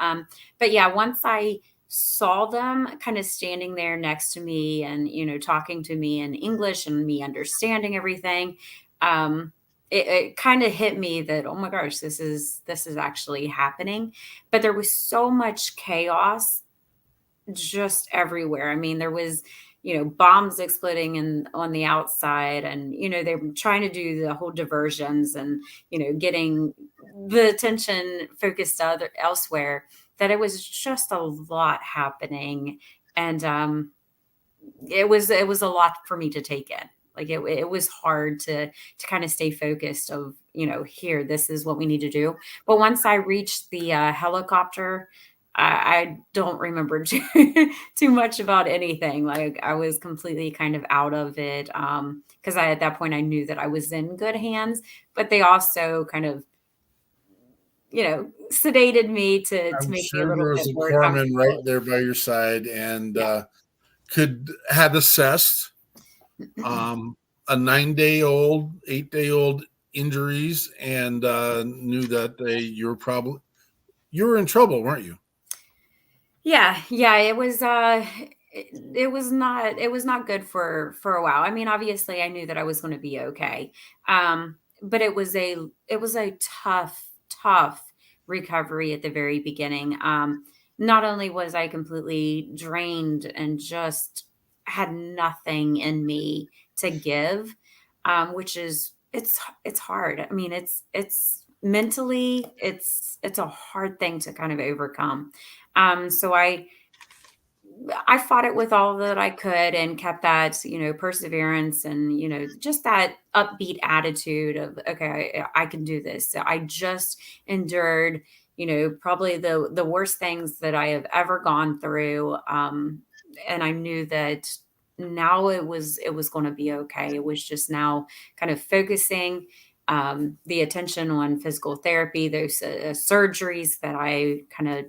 But yeah, once I saw them kind of standing there next to me and, you know, talking to me in English and me understanding everything, it kind of hit me that, oh my gosh, this is actually happening. But there was so much chaos just everywhere. I mean, there was, you know, bombs exploding on the outside, and, you know, they were trying to do the whole diversions and, you know, getting the attention focused elsewhere, that it was just a lot happening. And it was a lot for me to take in. Like it was hard to kind of stay focused of, you know, here, this is what we need to do. But once I reached the helicopter, I don't remember too much about anything. Like I was completely kind of out of it. Cause at that point I knew that I was in good hands, but they also kind of, you know, sedated me to make me a little there was bit a more corpsman comfortable. right there by your side, and had assessed a 9-day-old, 8-day-old injuries, and knew that you were in trouble, weren't you? Yeah, it was not good for a while. I mean, obviously I knew that I was going to be okay. it was a tough recovery at the very beginning. Not only was I completely drained and just had nothing in me to give, which is it's hard. I mean, it's mentally it's a hard thing to kind of overcome. So I fought it with all that I could and kept that, perseverance and, just that upbeat attitude of, okay, I can do this. I just endured, probably the worst things that I have ever gone through. And I knew that now it was going to be okay. It was just now kind of focusing the attention on physical therapy, those surgeries that I kind of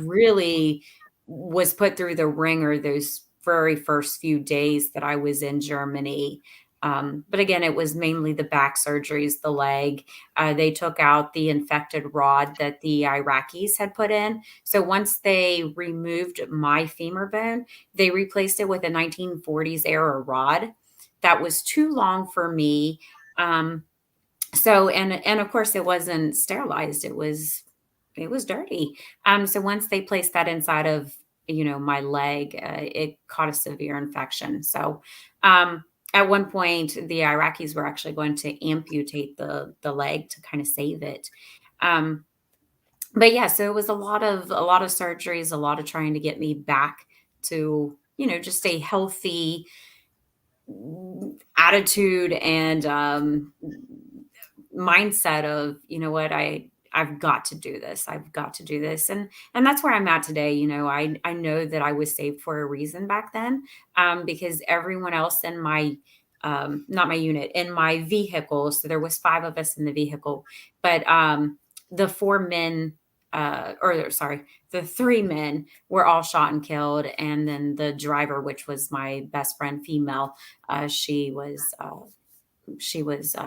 really was put through the ringer those very first few days that I was in Germany. But again, it was mainly the back surgeries, the leg. They took out the infected rod that the Iraqis had put in. So once they removed my femur bone, they replaced it with a 1940s era rod that was too long for me. So, and of course it wasn't sterilized. It was dirty. So once they placed that inside of, my leg, it caught a severe infection. So, at one point the Iraqis were actually going to amputate the leg to kind of save it. But yeah, so it was a lot of surgeries, a lot of trying to get me back to, just a healthy attitude and, mindset of, what, I've got to do this. I've got to do this. And that's where I'm at today. I know that I was saved for a reason back then, because everyone else in my, not my unit, in my vehicle. So there was 5 of us in the vehicle, but, the 4 men, the 3 men were all shot and killed. And then the driver, which was my best friend, female, she was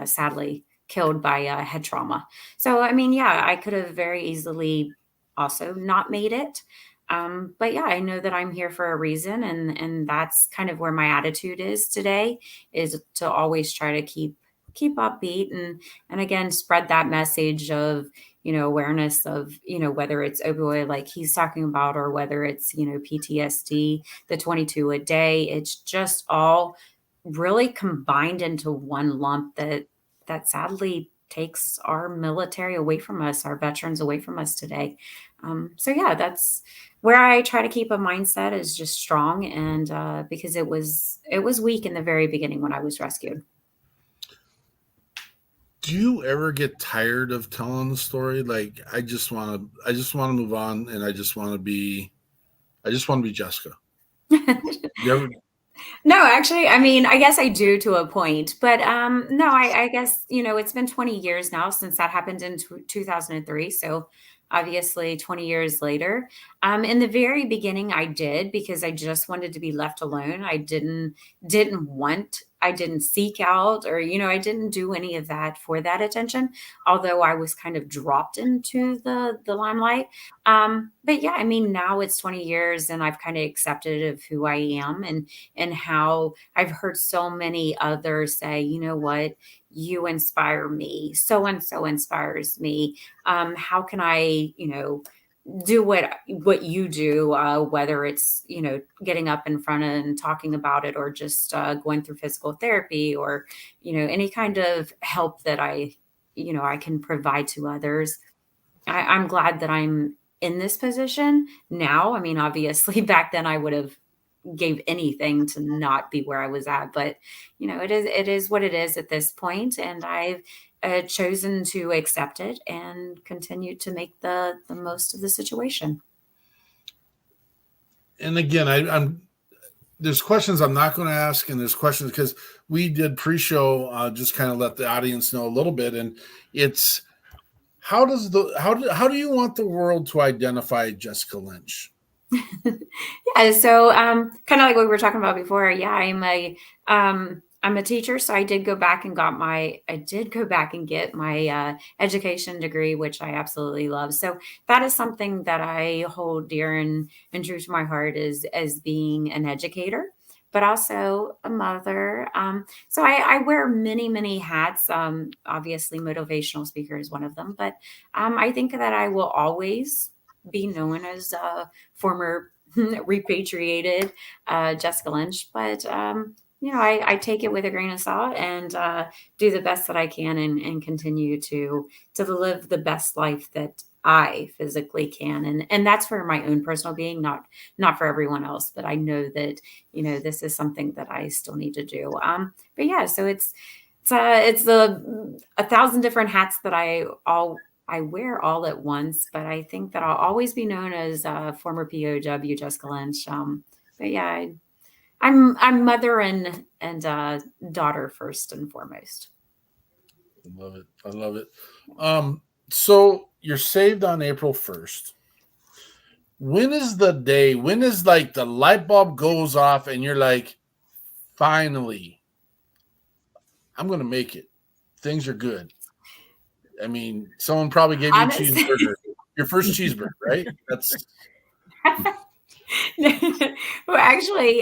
sadly killed by head trauma. So, I mean, yeah, I could have very easily also not made it. But yeah, I know that I'm here for a reason. And that's kind of where my attitude is today, is to always try to keep upbeat and again, spread that message of, awareness of, whether it's opioid like he's talking about, or whether it's, PTSD, the 22 a day, it's just all really combined into one lump that sadly takes our military away from us, our veterans away from us today. So yeah, that's where I try to keep a mindset is just strong. And because it was weak in the very beginning when I was rescued. Do you ever get tired of telling the story? Like, I just want to move on, and I just want to be Jessica. You ever? No, actually, I mean, I guess I do to a point, but no, I guess, it's been 20 years now since that happened in 2003. So obviously 20 years later, in the very beginning, I did, because I just wanted to be left alone. I didn't seek out, or, I didn't do any of that for that attention, although I was kind of dropped into the limelight. But yeah, I mean, now it's 20 years and I've kind of accepted of who I am and how I've heard so many others say, you know what, you inspire me. So and so inspires me. How can I, do what you do, whether it's, getting up in front and talking about it, or just going through physical therapy, or, any kind of help that I can provide to others. I'm glad that I'm in this position now. I mean, obviously back then I would have gave anything to not be where I was at, but it is what it is at this point, and I've chosen to accept it and continue to make the most of the situation. And again, I'm there's questions I'm not going to ask, and there's questions because we did pre-show, just kind of let the audience know a little bit, and it's how do you want the world to identify Jessica Lynch? Yeah, so kind of like what we were talking about before. Yeah, I'm a teacher, so I did go back and get my education degree, which I absolutely love. So that is something that I hold dear and true to my heart, is as being an educator. but also a mother. So I wear many, many hats. Obviously, motivational speaker is one of them, but I think that I will always be known as a former repatriated Jessica Lynch. But I take it with a grain of salt and do the best that I can and continue to live the best life that I physically can. And that's for my own personal being, not for everyone else. But I know that, this is something that I still need to do. But yeah, so it's the 1,000 different hats that I wear all at once, but I think that I'll always be known as former POW Jessica Lynch. But yeah, I'm mother and daughter first and foremost. I love it. I love it. So you're saved on April 1st. When is the day? When is like the light bulb goes off and you're like, finally, I'm going to make it. Things are good. I mean, someone probably gave you a cheeseburger. Your first cheeseburger, right? That's Well, actually,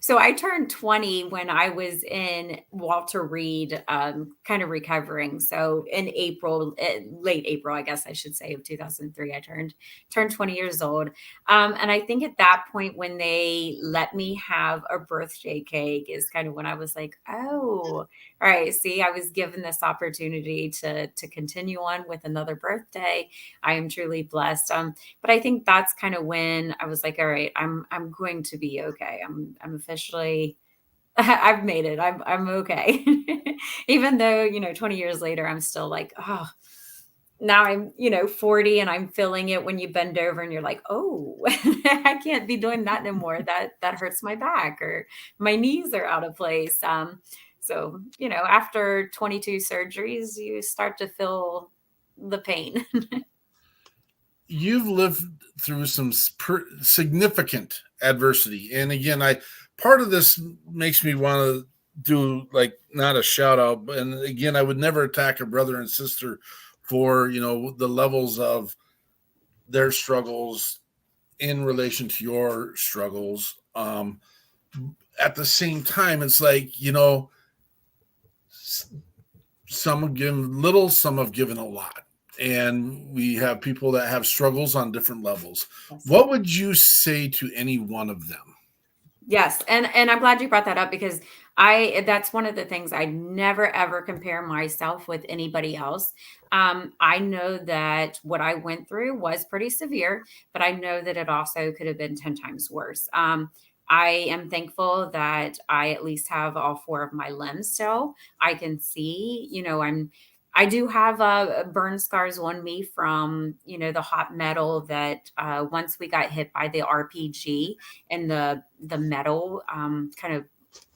so I turned 20 when I was in Walter Reed, kind of recovering. So in April, late April, I guess I should say, of 2003, I turned 20 years old. And I think at that point, when they let me have a birthday cake, is kind of when I was like, oh, all right, see, I was given this opportunity to continue on with another birthday. I am truly blessed. But I think that's kind of when I was like, all right, I'm going to be okay. I'm officially, I've made it. I'm okay. Even though, 20 years later, I'm still like, oh, now I'm, 40 and I'm feeling it when you bend over and you're like, oh, I can't be doing that anymore. That hurts my back, or my knees are out of place. So, after 22 surgeries, you start to feel the pain. You've lived through some significant adversity. And again, part of this makes me want to do like not a shout out, but and again, I would never attack a brother and sister for, the levels of their struggles in relation to your struggles. At the same time, it's like, some have given little, some have given a lot. And we have people that have struggles on different levels. Yes. What would you say to any one of them? Yes. And I'm glad you brought that up, because that's one of the things. I never, ever compare myself with anybody else. I know that what I went through was pretty severe, but I know that it also could have been 10 times worse. I am thankful that I at least have all 4 of my limbs still. I can see, I do have burn scars on me from, the hot metal that once we got hit by the RPG, and the metal kind of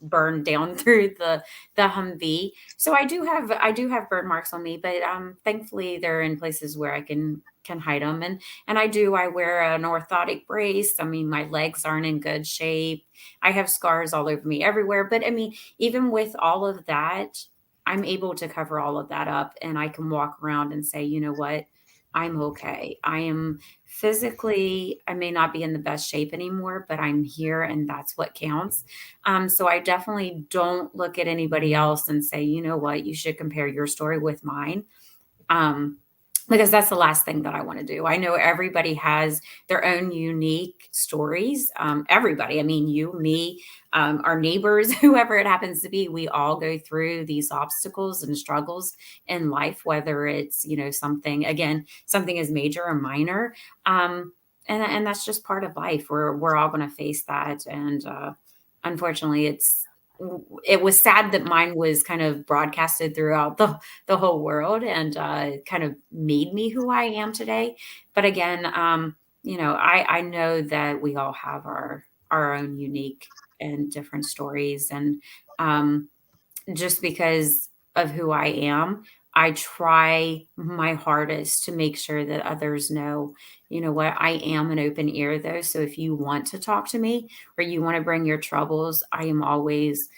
burned down through the Humvee. So I do have burn marks on me, but thankfully they're in places where I can hide them. And I wear an orthotic brace. I mean, my legs aren't in good shape. I have scars all over me everywhere. But I mean, even with all of that, I'm able to cover all of that up, and I can walk around and say, you know what? I'm okay. I am physically, I may not be in the best shape anymore, but I'm here, and that's what counts. So I definitely don't look at anybody else and say, you know what, you should compare your story with mine. Because that's the last thing that I want to do. I know everybody has their own unique stories. Everybody, I mean, you, me, our neighbors, whoever it happens to be, we all go through these obstacles and struggles in life, whether it's, something as major or minor. And that's just part of life. We're all going to face that. And unfortunately, it was sad that mine was kind of broadcasted throughout the whole world, and kind of made me who I am today. But again, I know that we all have our own unique and different stories. And just because of who I am, I try my hardest to make sure that others know, what, I am an open ear though. So if you want to talk to me, or you want to bring your troubles, I am always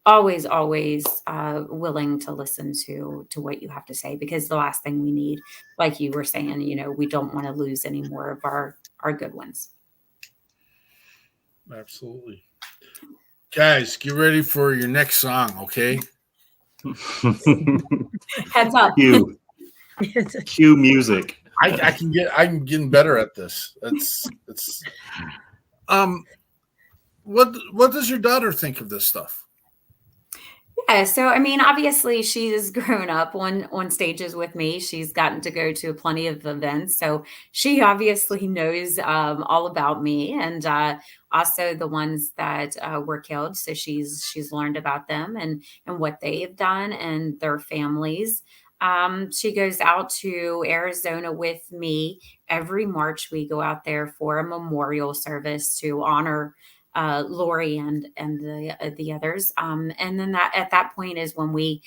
willing to listen to what you have to say, because the last thing we need, like you were saying, we don't want to lose any more of our good ones. Absolutely. Guys, get ready for your next song, okay? Heads up. Cue music. I'm getting better at this. It's what does your daughter think of this stuff? Yeah, so I mean, obviously she's grown up on stages with me. She's gotten to go to plenty of events, so she obviously knows all about me, and also the ones that were killed. So she's learned about them and what they have done and their families. She goes out to Arizona with me every March. We go out there for a memorial service to honor Lori and the others. And then that at that point is when we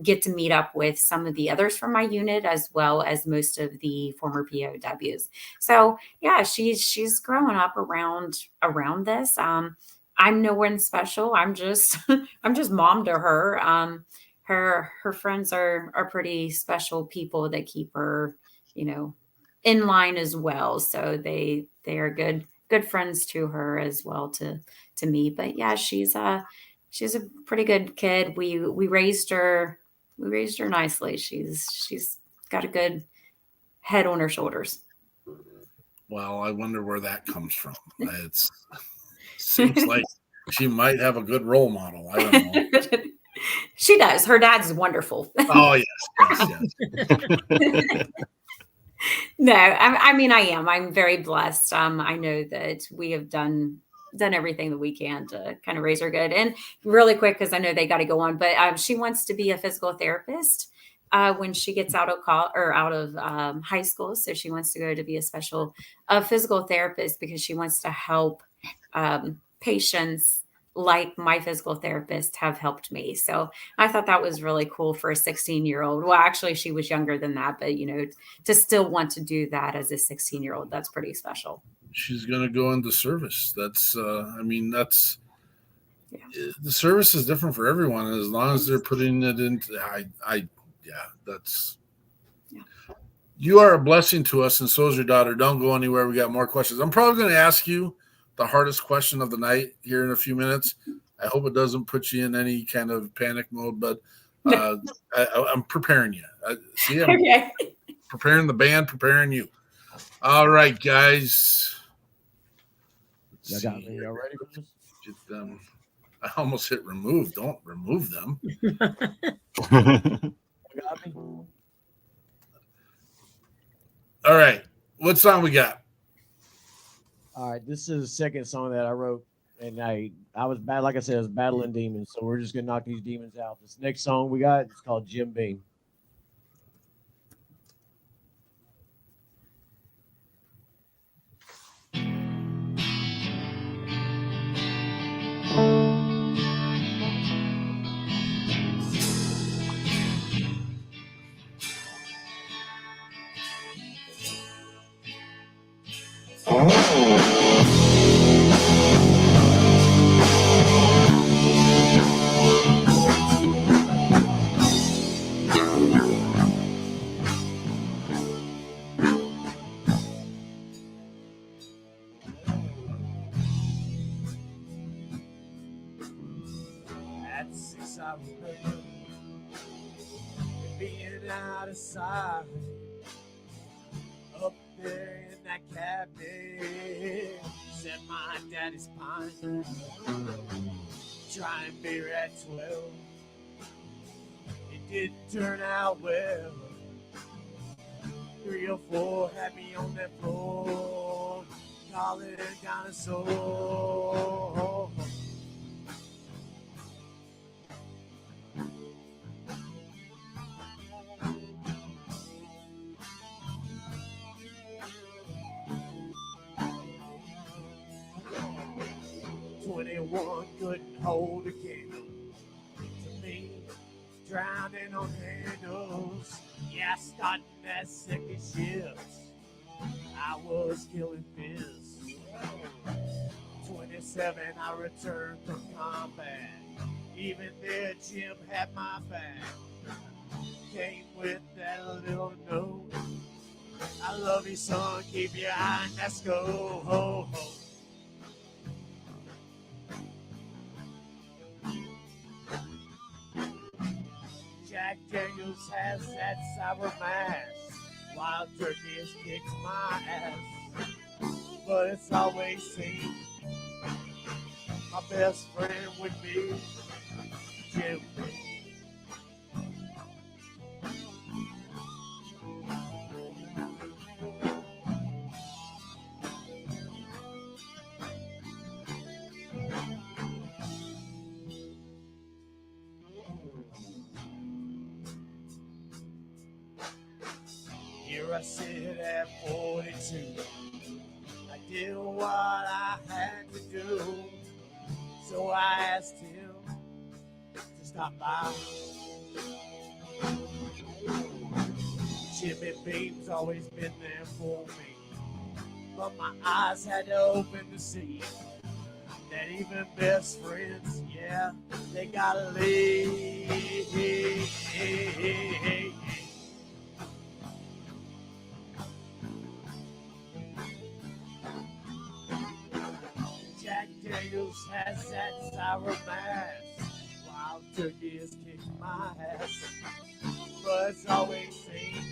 get to meet up with some of the others from my unit, as well as most of the former POWs. So yeah, she's growing up around this. I'm no one special. I'm just I'm just mom to her. Her friends are pretty special people that keep her, in line as well. So they are good friends to her as well to me. But yeah, she's a pretty good kid. We raised her nicely. She's got a good head on her shoulders. Well, I wonder where that comes from. It seems like she might have a good role model. I don't know. She does. Her dad's wonderful. Oh yes. No, I mean, I am. I'm very blessed. I know that we have done everything that we can to kind of raise her good. And really quick, because I know they got to go on, but she wants to be a physical therapist when she gets out of high school. So she wants to go to be a special physical therapist because she wants to help patients like my physical therapist have helped me. So I thought that was really cool for a 16-year-old. Well, actually she was younger than that, but to still want to do that as a 16-year-old, that's pretty special. She's going to go into service. That's, the service is different for everyone. As long as they're putting it into, you are a blessing to us. And so is your daughter. Don't go anywhere. We got more questions. I'm probably going to ask you the hardest question of the night here in a few minutes. I hope it doesn't put you in any kind of panic mode, but I'm preparing you. I'm preparing the band, preparing you. All right, guys. Y'all got me. Y'all ready for this? Get them. I almost hit remove. Don't remove them. Got me? All right. What song we got? All right, this is the second song that I wrote, and I was bad. Like I said, I was battling demons, so we're just gonna knock these demons out. This next song we got is called Jim Beam. At 6 I remember being out of sight, up there in that cabinet, set my daddy's pine, trying beer at 12. It didn't turn out well. 3 or 4 had me on that floor, calling it kind of so. 21 couldn't hold a candle to me, drowning on handles. Yeah, starting that second shift, I was killing fists. 27, I returned from combat. Even there, Jim had my back. Came with that little note. I love you, son. Keep your eye on that scope. Ho, ho. Jack Daniels has that sour mask. Wild turkey has kicked my ass. But it's always seemed my best friend would be Jim. Here I sit at 42. I did what I had to do. So I asked him to stop by. Jimmy Beam's always been there for me. But my eyes had to open to see that even best friends, yeah, they gotta leave. Jack Daniels has that sour mask. Wild turkey has kicked my ass. But it's always seemed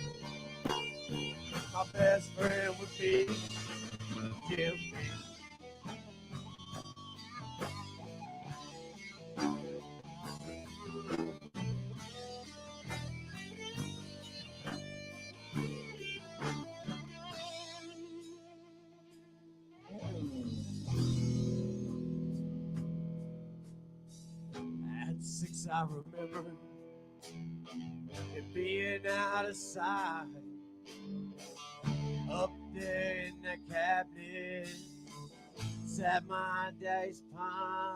my best friend would be Jim. At 6 I remember it being out of sight. Up there in the cabinet sat my daddy's pine.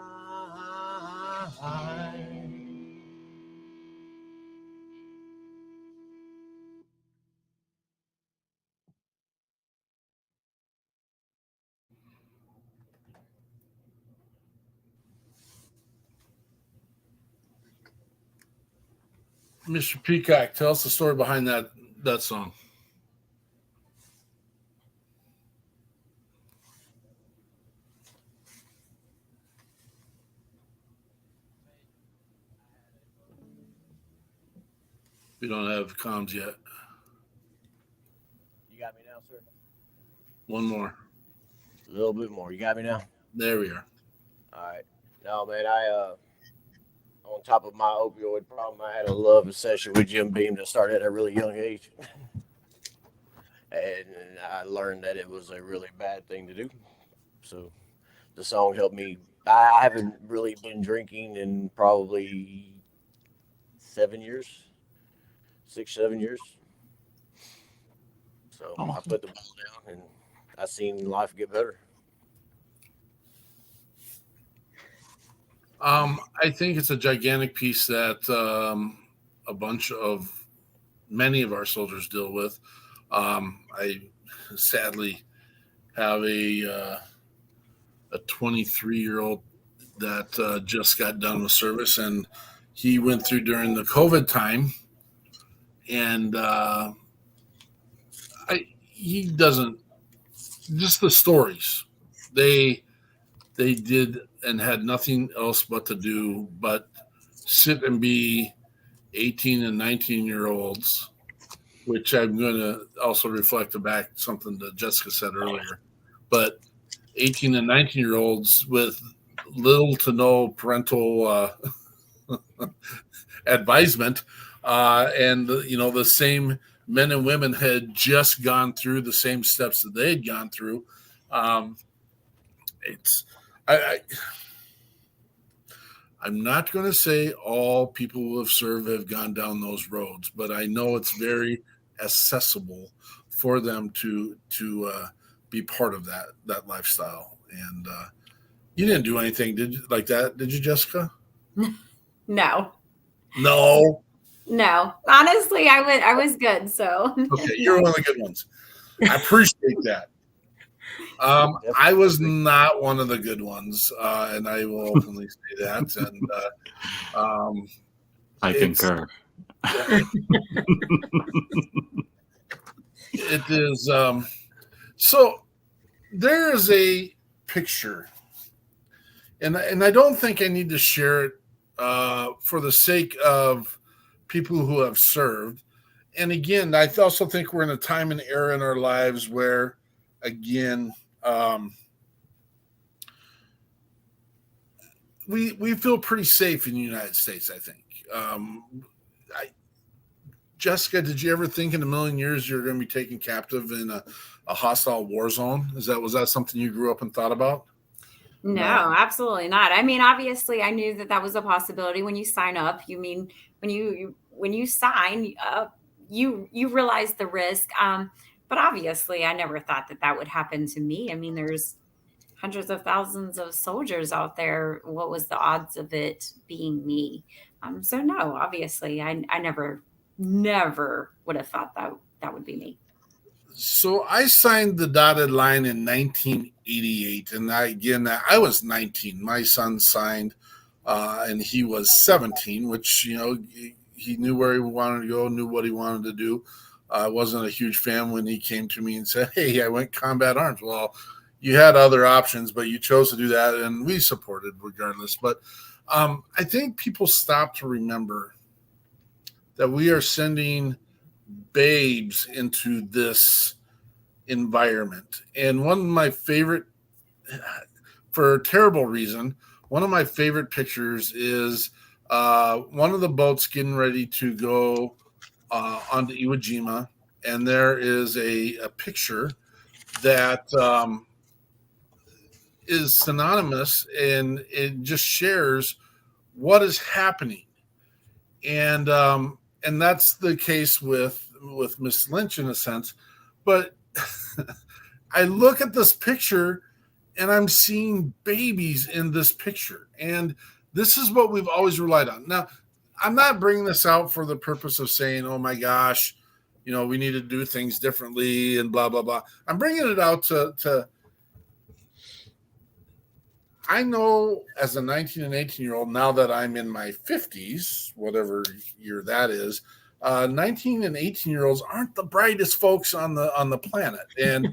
Mr. Peacock, tell us the story behind that song. We don't have comms yet. You got me now, sir? One more. A little bit more. You got me now? There we are. All right. No, man, on top of my opioid problem, I had a love obsession with Jim Beam that started at a really young age. And I learned that it was a really bad thing to do. So the song helped me. I haven't really been drinking in probably 7 years, 6, 7 years. So I put the ball down and I seen life get better. I think it's a gigantic piece that many of our soldiers deal with. I sadly have a 23-year-old that just got done with service, and he went through during the COVID time, and he doesn't, just the stories they did and had nothing else but to do but sit and be 18 and 19-year-olds, which I'm going to also reflect back something that Jessica said earlier, but 18 and 19-year-olds with little to no parental advisement, and the same men and women had just gone through the same steps that they had gone through. I'm not going to say all people who have served have gone down those roads, but I know it's very accessible for them to be part of that lifestyle. And you didn't do anything, did you, like that? Did you, Jessica? No. Honestly, I was good. So okay, you're one of the good ones. I appreciate that. I was not one of the good ones, and I will openly say that. And I concur. It is. So there is a picture, and I don't think I need to share it for the sake of people who have served. And again, I also think we're in a time and era in our lives where, again, we feel pretty safe in the United States, I think. Jessica, did you ever think in a million years you're going to be taken captive in a hostile war zone? Was that something you grew up and thought about? No, absolutely not. I mean, obviously, I knew that was a possibility when you sign up. You mean when you sign up, you realize the risk. But obviously, I never thought that would happen to me. I mean, there's hundreds of thousands of soldiers out there. What was the odds of it being me? So no, obviously, I never would have thought that would be me. So I signed the dotted line in 1988, and I was 19. My son signed, and he was 17, which he knew where he wanted to go, knew what he wanted to do. I wasn't a huge fan when he came to me and said, "Hey, I went combat arms." Well, you had other options, but you chose to do that, and we supported regardless. But I think people stop to remember that we are sending babes into this environment. And one of my favorite, for a terrible reason, one of my favorite pictures is one of the boats getting ready to go onto Iwo Jima. And there is a picture that is synonymous, and it just shares what is happening. And that's the case with Miss Lynch in a sense. But I look at this picture and I'm seeing babies in this picture. And this is what we've always relied on. Now, I'm not bringing this out for the purpose of saying, oh my gosh, we need to do things differently and blah, blah, blah. I'm bringing it out to I know as a 19 and 18-year-old, now that I'm in my 50s, whatever year that is, 19 and 18-year-olds aren't the brightest folks on the planet. And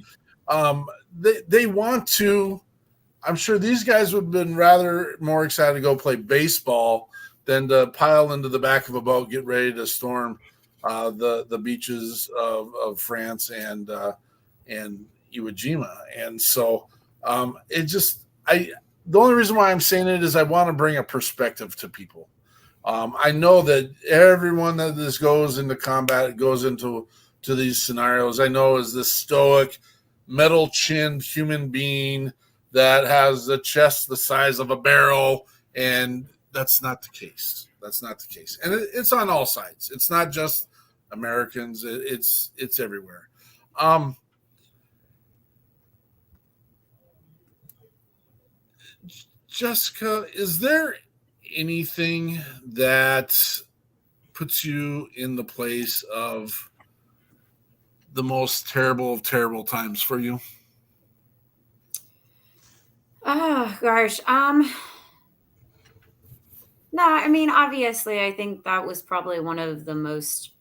they want to, I'm sure these guys would have been rather more excited to go play baseball than to pile into the back of a boat, get ready to storm the beaches of France and Iwo Jima. And so the only reason why I'm saying it is I want to bring a perspective to people. I know that everyone that this goes into combat, goes into these scenarios, I know is this stoic, metal-chinned human being that has a chest the size of a barrel, and that's not the case. That's not the case. And it's on all sides. It's not just Americans. It's everywhere. Jessica, is there anything that puts you in the place of the most terrible of terrible times for you? Oh gosh. No, I mean, obviously, I think that was probably one of the most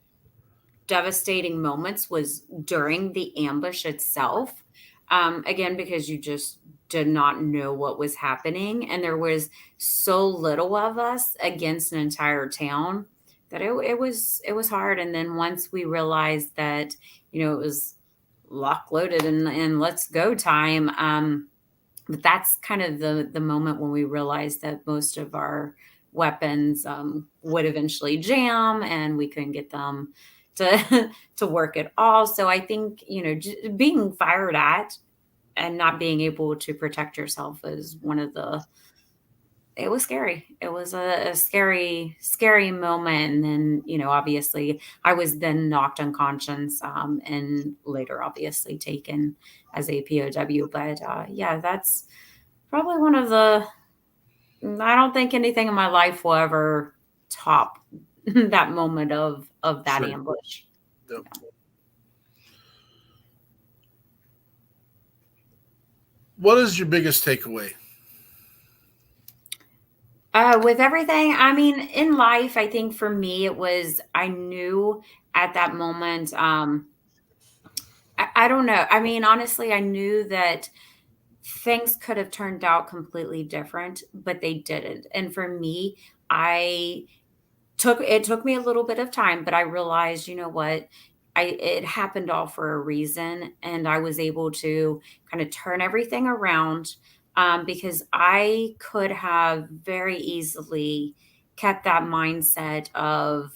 devastating moments was during the ambush itself. Again, because you just did not know what was happening, and there was so little of us against an entire town that it was hard. And then once we realized that it was lock loaded and let's go time, but that's kind of the moment when we realized that most of our weapons would eventually jam and we couldn't get them to work at all. So I think being fired at and not being able to protect yourself is one of it was scary. It was a scary moment. And then obviously I was then knocked unconscious and later obviously taken as a POW. But yeah, that's probably one of I don't think anything in my life will ever top that moment of that Sure. ambush. Yep. What is your biggest takeaway? With everything, I mean, in life, I think for me, it was, I knew at that moment, I don't know. I mean, honestly, I knew that things could have turned out completely different, but they didn't. And for me, I took me a little bit of time, but I realized, you know what, it happened all for a reason, and I was able to kind of turn everything around, because I could have very easily kept that mindset of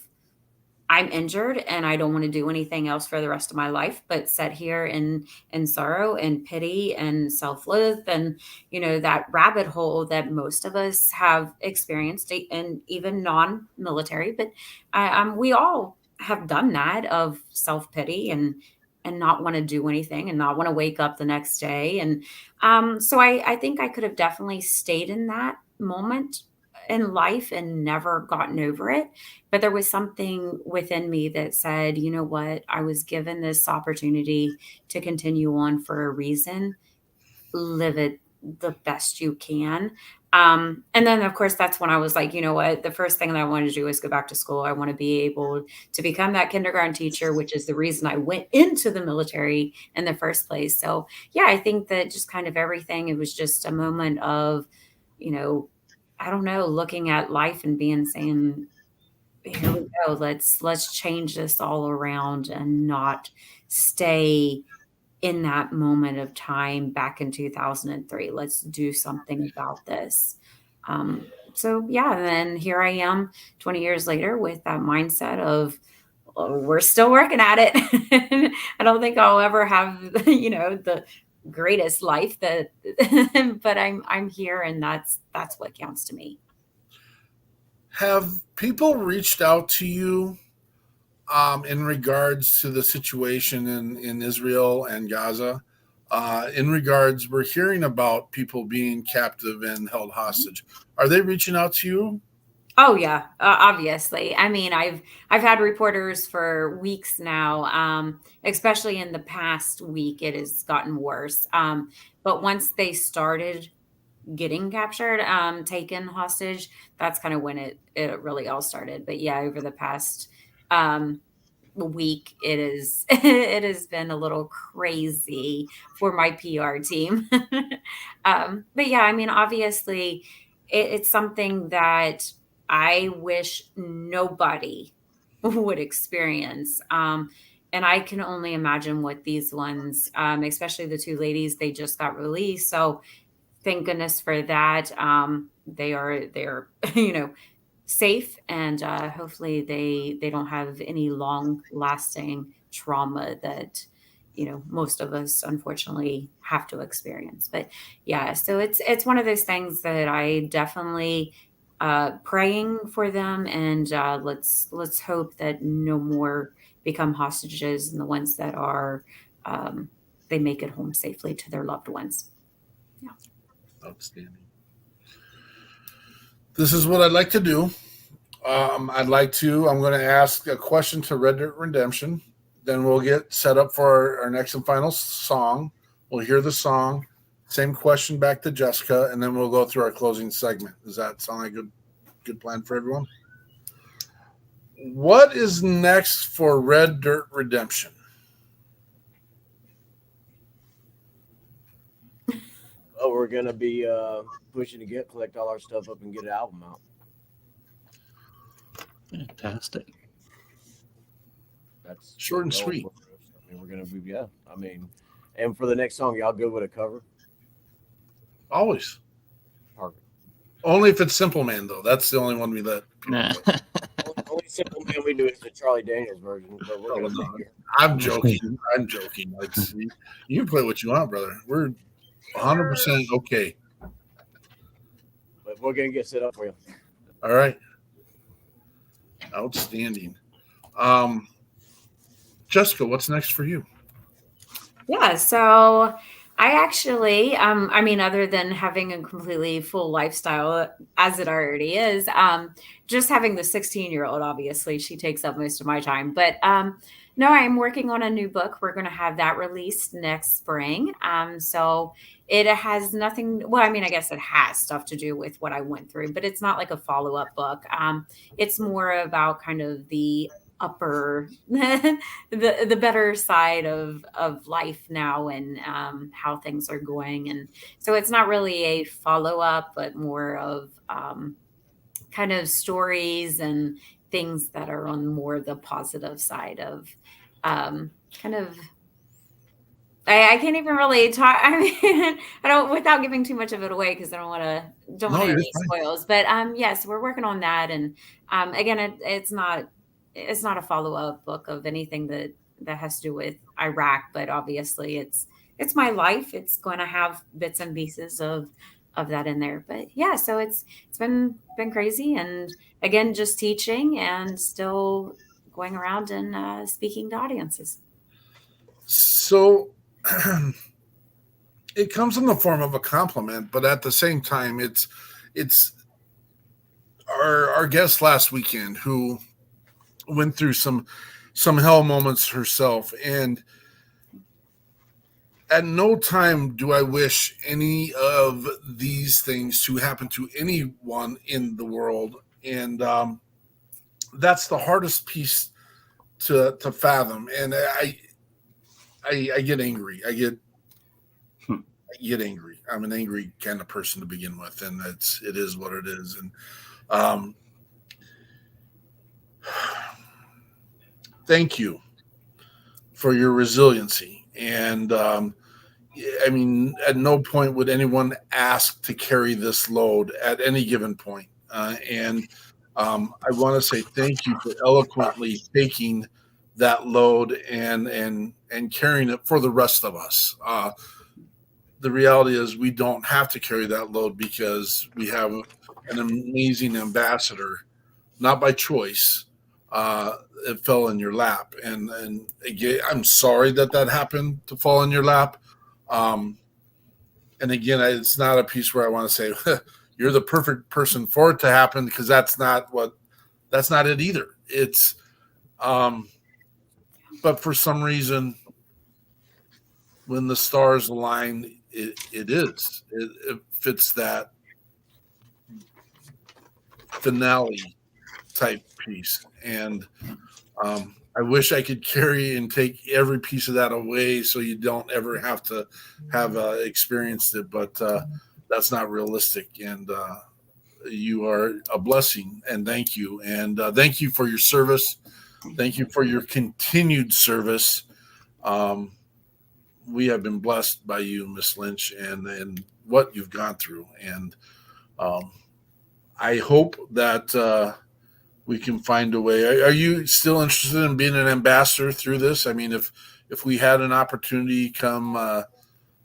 I'm injured and I don't want to do anything else for the rest of my life, but sit here in sorrow and pity and self-loathe and, that rabbit hole that most of us have experienced, and even non-military, but we all have done that, of self-pity and not want to do anything and not want to wake up the next day. And so I think I could have definitely stayed in that moment in life and never gotten over it. But there was something within me that said, you know what, I was given this opportunity to continue on for a reason. Live it the best you can. And then, of course, that's when I was like, you know what, the first thing that I wanted to do is go back to school. I want to be able to become that kindergarten teacher, which is the reason I went into the military in the first place. So, yeah, I think that just kind of everything, it was just a moment of, I don't know, looking at life and saying, here we go. Let's change this all around and not stay in that moment of time back in 2003. Let's do something about this. So yeah, and then here I am 20 years later with that mindset of, oh, we're still working at it. I don't think I'll ever have, the greatest life but I'm here, and that's what counts to me. Have people reached out to you in regards to the situation in Israel and Gaza? In regards, we're hearing about people being captive and held hostage. Are they reaching out to you? Oh yeah, obviously. I mean, I've had reporters for weeks now. Especially in the past week, it has gotten worse. But once they started getting captured, taken hostage, that's kind of when it really all started. But yeah, over the past week, it has been a little crazy for my PR team. But yeah, I mean, obviously, it's something that I wish nobody would experience. And I can only imagine what these ones, especially the two ladies, they just got released. So thank goodness for that. They're safe, and hopefully they don't have any long lasting trauma that most of us unfortunately have to experience. But yeah, so it's one of those things that I definitely praying for them, and let's hope that no more become hostages, and the ones that are, they make it home safely to their loved ones. Yeah. Outstanding. This is what I'd like to do. I'm going to ask a question to Red Dirt Redemption. Then we'll get set up for our next and final song. We'll hear the song. Same question back to Jessica, and then we'll go through our closing segment. Does that sound like a good plan for everyone? What is next for Red Dirt Redemption? Oh, we're going to be pushing to collect all our stuff up and get an album out. Fantastic. That's short and sweet. I mean, we're going to be, yeah. I mean, and for the next song, y'all good with a cover? Always. Perfect. Only if it's Simple Man, though. That's the only one we let. Only Simple Man we do is the Charlie Daniels version. But we're gonna I'm joking. I'm joking. You can play what you want, brother. We're 100% okay. But we're going to get set up for you. All right. Outstanding. Jessica, what's next for you? Yeah, so I actually, I mean, other than having a completely full lifestyle as it already is, just having the 16-year-old, obviously, she takes up most of my time. But no, I'm working on a new book. We're going to have that released next spring. So it has nothing, well, I mean, I guess it has stuff to do with what I went through, but it's not like a follow-up book. It's more about kind of the upper the better side of life now, and how things are going. And so it's not really a follow-up, but more of kind of stories and things that are on more the positive side of kind of. I can't even really talk. I mean, I don't without giving too much of it away because I don't want No, you're any fine. spoils. But yes, we're working on that, and again, it's not a follow up book of anything that has to do with Iraq, but obviously it's my life. It's going to have bits and pieces of that in there. But yeah, so it's been crazy, and again, just teaching and still going around and speaking to audiences. So it comes in the form of a compliment, but at the same time, it's our guest last weekend who went through some hell moments herself, and at no time do I wish any of these things to happen to anyone in the world, and that's the hardest piece to fathom. And I get angry. I get angry. I'm an angry kind of person to begin with, and it is what it is. And thank you for your resiliency. And I mean, at no point would anyone ask to carry this load at any given point. And I want to say thank you for eloquently taking that load and carrying it for the rest of us. The reality is we don't have to carry that load because we have an amazing ambassador, not by choice. It fell in your lap. And again, I'm sorry that happened to fall in your lap. And again, it's not a piece where I want to say you're the perfect person for it to happen, because that's not it either. It's, but for some reason, when the stars align, it fits that finale type piece. And I wish I could carry and take every piece of that away so you don't ever have to have experienced it, but that's not realistic. And you are a blessing, and thank you. And thank you for your service. Thank you for your continued service. We have been blessed by you, Miss Lynch, and what you've gone through. And I hope that we can find a way. Are you still interested in being an ambassador through this? I mean, if we had an opportunity come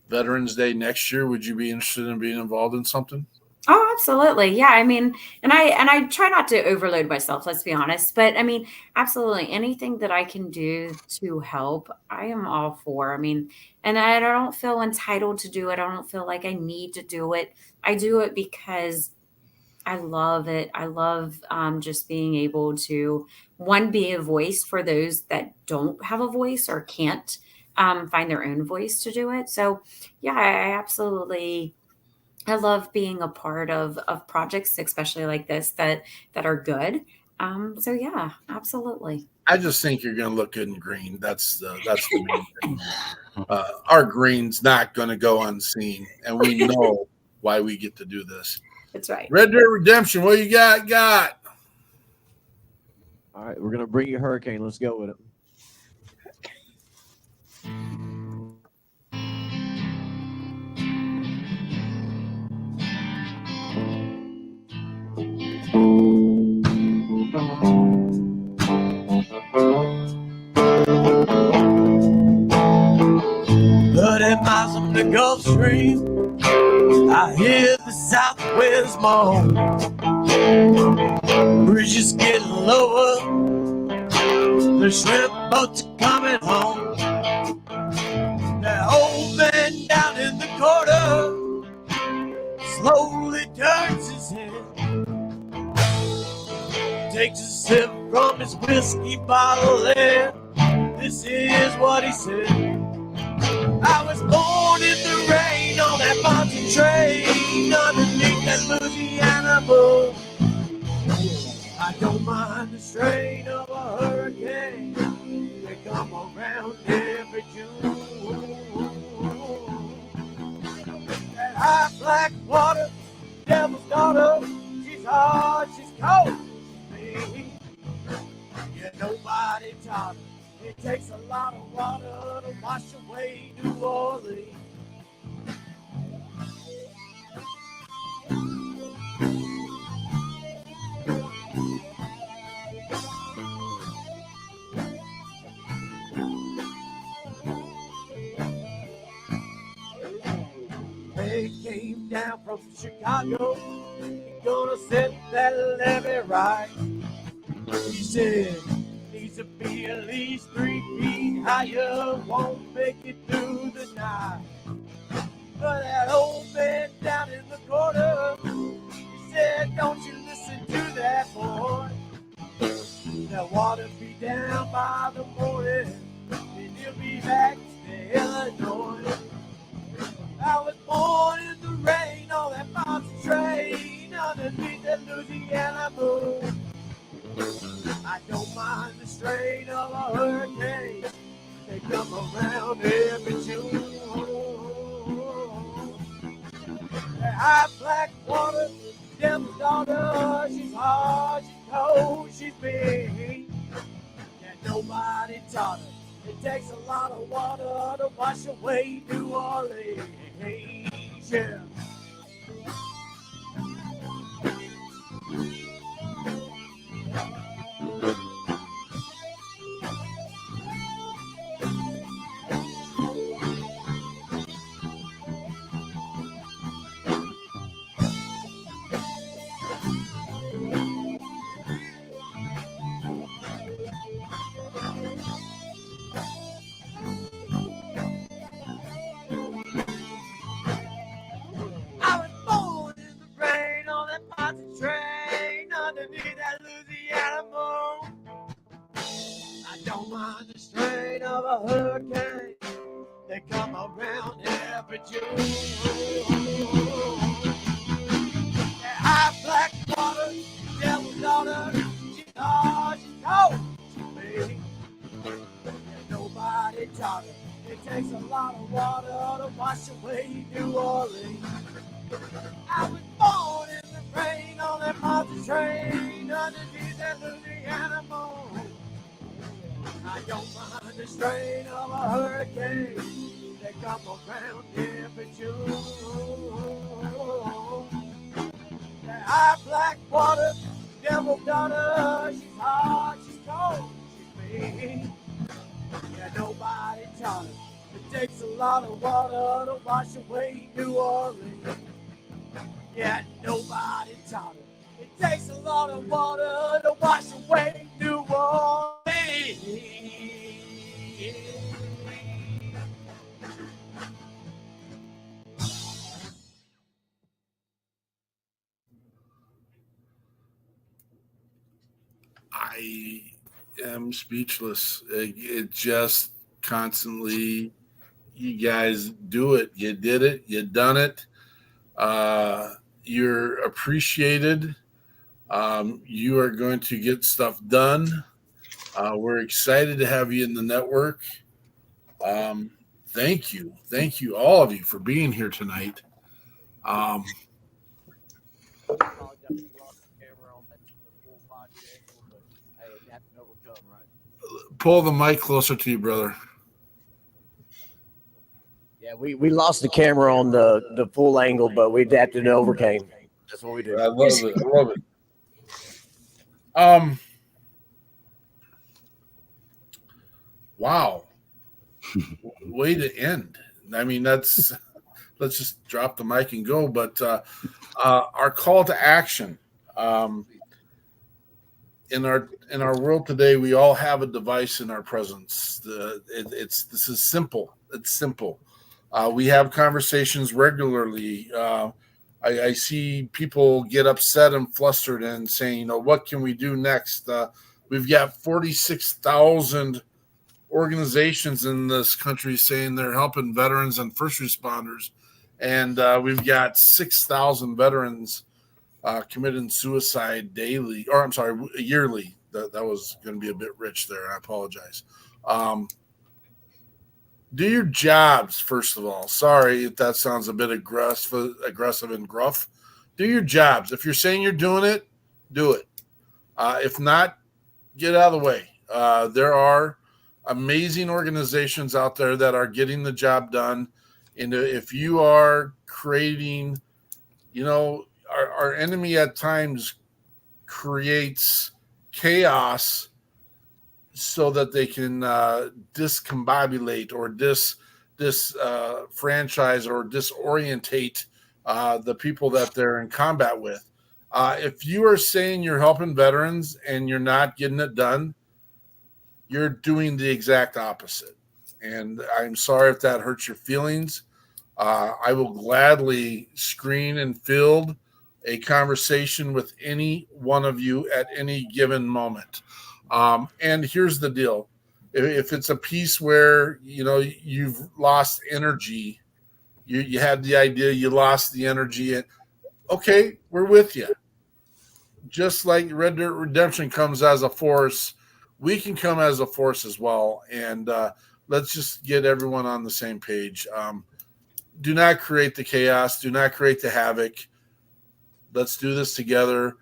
Veterans Day next year, would you be interested in being involved in something? Oh, absolutely. Yeah. I mean, and I try not to overload myself, let's be honest, but I mean, absolutely anything that I can do to help, I am all for. I mean, and I don't feel entitled to do it. I don't feel like I need to do it. I do it because I love it. I love just being able to, one, be a voice for those that don't have a voice or can't find their own voice to do it. So yeah, I love being a part of projects, especially like this, that are good. So yeah, absolutely. I just think you're going to look good in green. That's the main thing. Our green's not going to go unseen, and we know why we get to do this. That's right. Red Dead Redemption, what you got? All right, we're going to bring you Hurricane. Let's go with it. Miles from the Gulf Stream, I hear the southwest moan. Bridges getting lower, the shrimp boats are coming home. That old man down in the corner slowly turns his head, takes a sip from his whiskey bottle, and this is what he said. I was born in the rain on that mountain train underneath that Louisiana moon. I don't mind the strain of a hurricane. They come around every June. That high black water, devil's daughter. She's hard, she's cold. taught her it takes a lot of water to wash away New Orleans. They came down from Chicago, he's gonna set that levee right. He said, needs to be at least 3 feet higher, won't make it through the night. But that old man down in the corner, he said, don't you listen to that boy. That water be down by the morning, and he'll be back to Illinois. I was born in the rain on that mountain train underneath that Louisiana moon. I don't mind the strain of a hurricane. They come around every June. That high black water, devil's daughter, she's hard, she's cold, she's big. And nobody taught her it takes a lot of water to wash away New Orleans. Yeah. I was born in the rain on that mountain train underneath that Louisiana moon. I don't mind the strain of a hurricane. They come around every June. That high black water, devil's daughter, she's hard, she's cold, she's big. And nobody taught her it takes a lot of water to wash away New Orleans. I was born in the rain on that mountain train underneath that Louisiana moon. I don't mind the strain of a hurricane. They come around every June. That high black water, devil's daughter, she's hot, she's cold, she's mean. Yeah, nobody taught her it takes a lot of water to wash away New Orleans. Yeah, nobody taught her it takes a lot of water to wash away New Orleans. I am speechless. It just constantly, you guys do it. You did it. You done it. You're appreciated. You are going to get stuff done. We're excited to have you in the network. Thank you. Thank you, all of you, for being here tonight. Pull the mic closer to you, brother. Yeah, we lost the camera on the full angle, but we adapted and overcame. That's what we do. I love it. I love it. Wow. Way to end. I mean, let's just drop the mic and go. But our call to action. In our world today, we all have a device in our presence. This is simple. It's simple. We have conversations regularly. I see people get upset and flustered and saying, what can we do next? We've got 46,000 organizations in this country saying they're helping veterans and first responders. And we've got 6,000 veterans committing suicide yearly. That was going to be a bit rich there. I apologize. Do your jobs, first of all. Sorry if that sounds a bit aggressive and gruff. Do your jobs. If you're saying you're doing it, do it. If not, get out of the way. There are amazing organizations out there that are getting the job done. And if you are creating, our enemy at times creates chaos so that they can discombobulate or franchise or disorientate the people that they're in combat with. If you are saying you're helping veterans and you're not getting it done, you're doing the exact opposite. And I'm sorry if that hurts your feelings. I will gladly screen and field a conversation with any one of you at any given moment. And here's the deal. If it's a piece where, you've lost energy, you had the idea, you lost the energy, and okay, we're with you. Just like Red Dirt Redemption comes as a force, we can come as a force as well. And let's just get everyone on the same page. Do not create the chaos. Do not create the havoc. Let's do this together.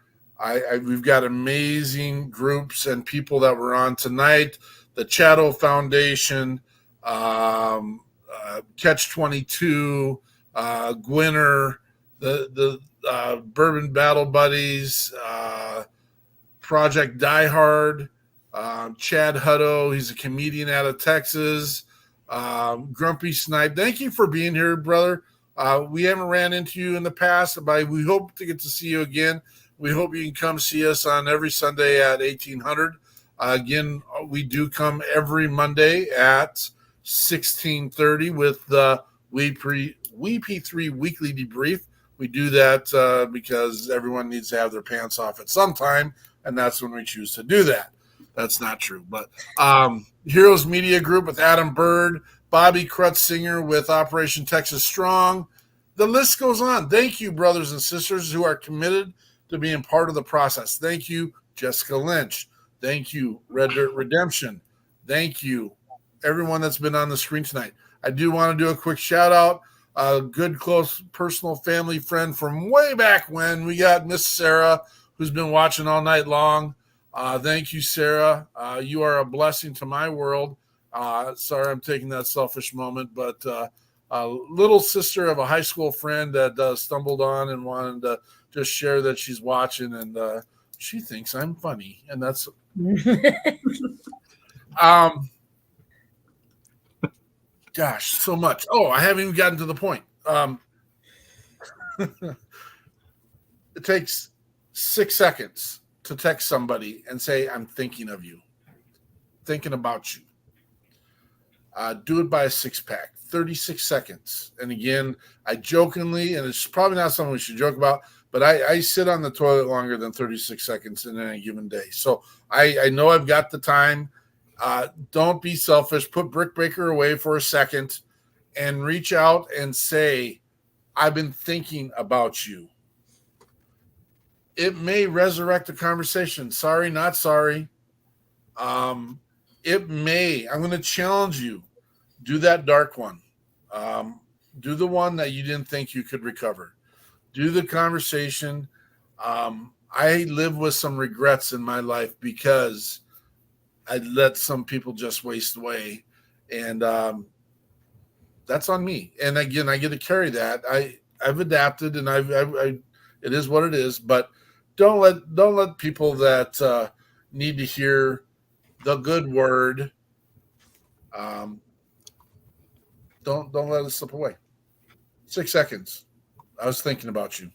We've got amazing groups and people that were on tonight. The Chatto Foundation, Catch 22, Gwinner, the Bourbon Battle Buddies, Project Die Hard, Chad Hutto. He's a comedian out of Texas. Grumpy Snipe. Thank you for being here, brother. We haven't ran into you in the past, but we hope to get to see you again. We hope you can come see us on every Sunday at 1800. Again, we do come every Monday at 1630 with the WP3 Weekly Debrief. We do that because everyone needs to have their pants off at some time, and that's when we choose to do that. That's not true. But Heroes Media Group with Adam Bird, Bobby Krutzinger with Operation Texas Strong. The list goes on. Thank you, brothers and sisters who are committed to being part of the process. Thank you, Jessica Lynch. Thank you, Red Dirt Redemption. Thank you, everyone that's been on the screen tonight. I do want to do a quick shout out. A good, close, personal family friend from way back when. We got Miss Sarah, who's been watching all night long. Thank you, Sarah. You are a blessing to my world. Sorry, I'm taking that selfish moment, but little sister of a high school friend that stumbled on and wanted to just share that she's watching, and she thinks I'm funny, and that's gosh, so much. Oh, I haven't even gotten to the point. It takes 6 seconds to text somebody and say, I'm thinking of you, thinking about you. Do it by a 6-pack, 36 seconds. And again, I jokingly, and it's probably not something we should joke about, but I sit on the toilet longer than 36 seconds in any given day. So I know I've got the time. Don't be selfish. Put Brick Baker away for a second and reach out and say, I've been thinking about you. It may resurrect a conversation. Sorry, not sorry. It may. I'm going to challenge you. Do that dark one. Do the one that you didn't think you could recover. Do the conversation. I live with some regrets in my life because I let some people just waste away. And that's on me. And again, I get to carry that. I've adapted, and it is what it is. But don't let people that need to hear the good word. Don't let it slip away. 6 seconds. I was thinking about you.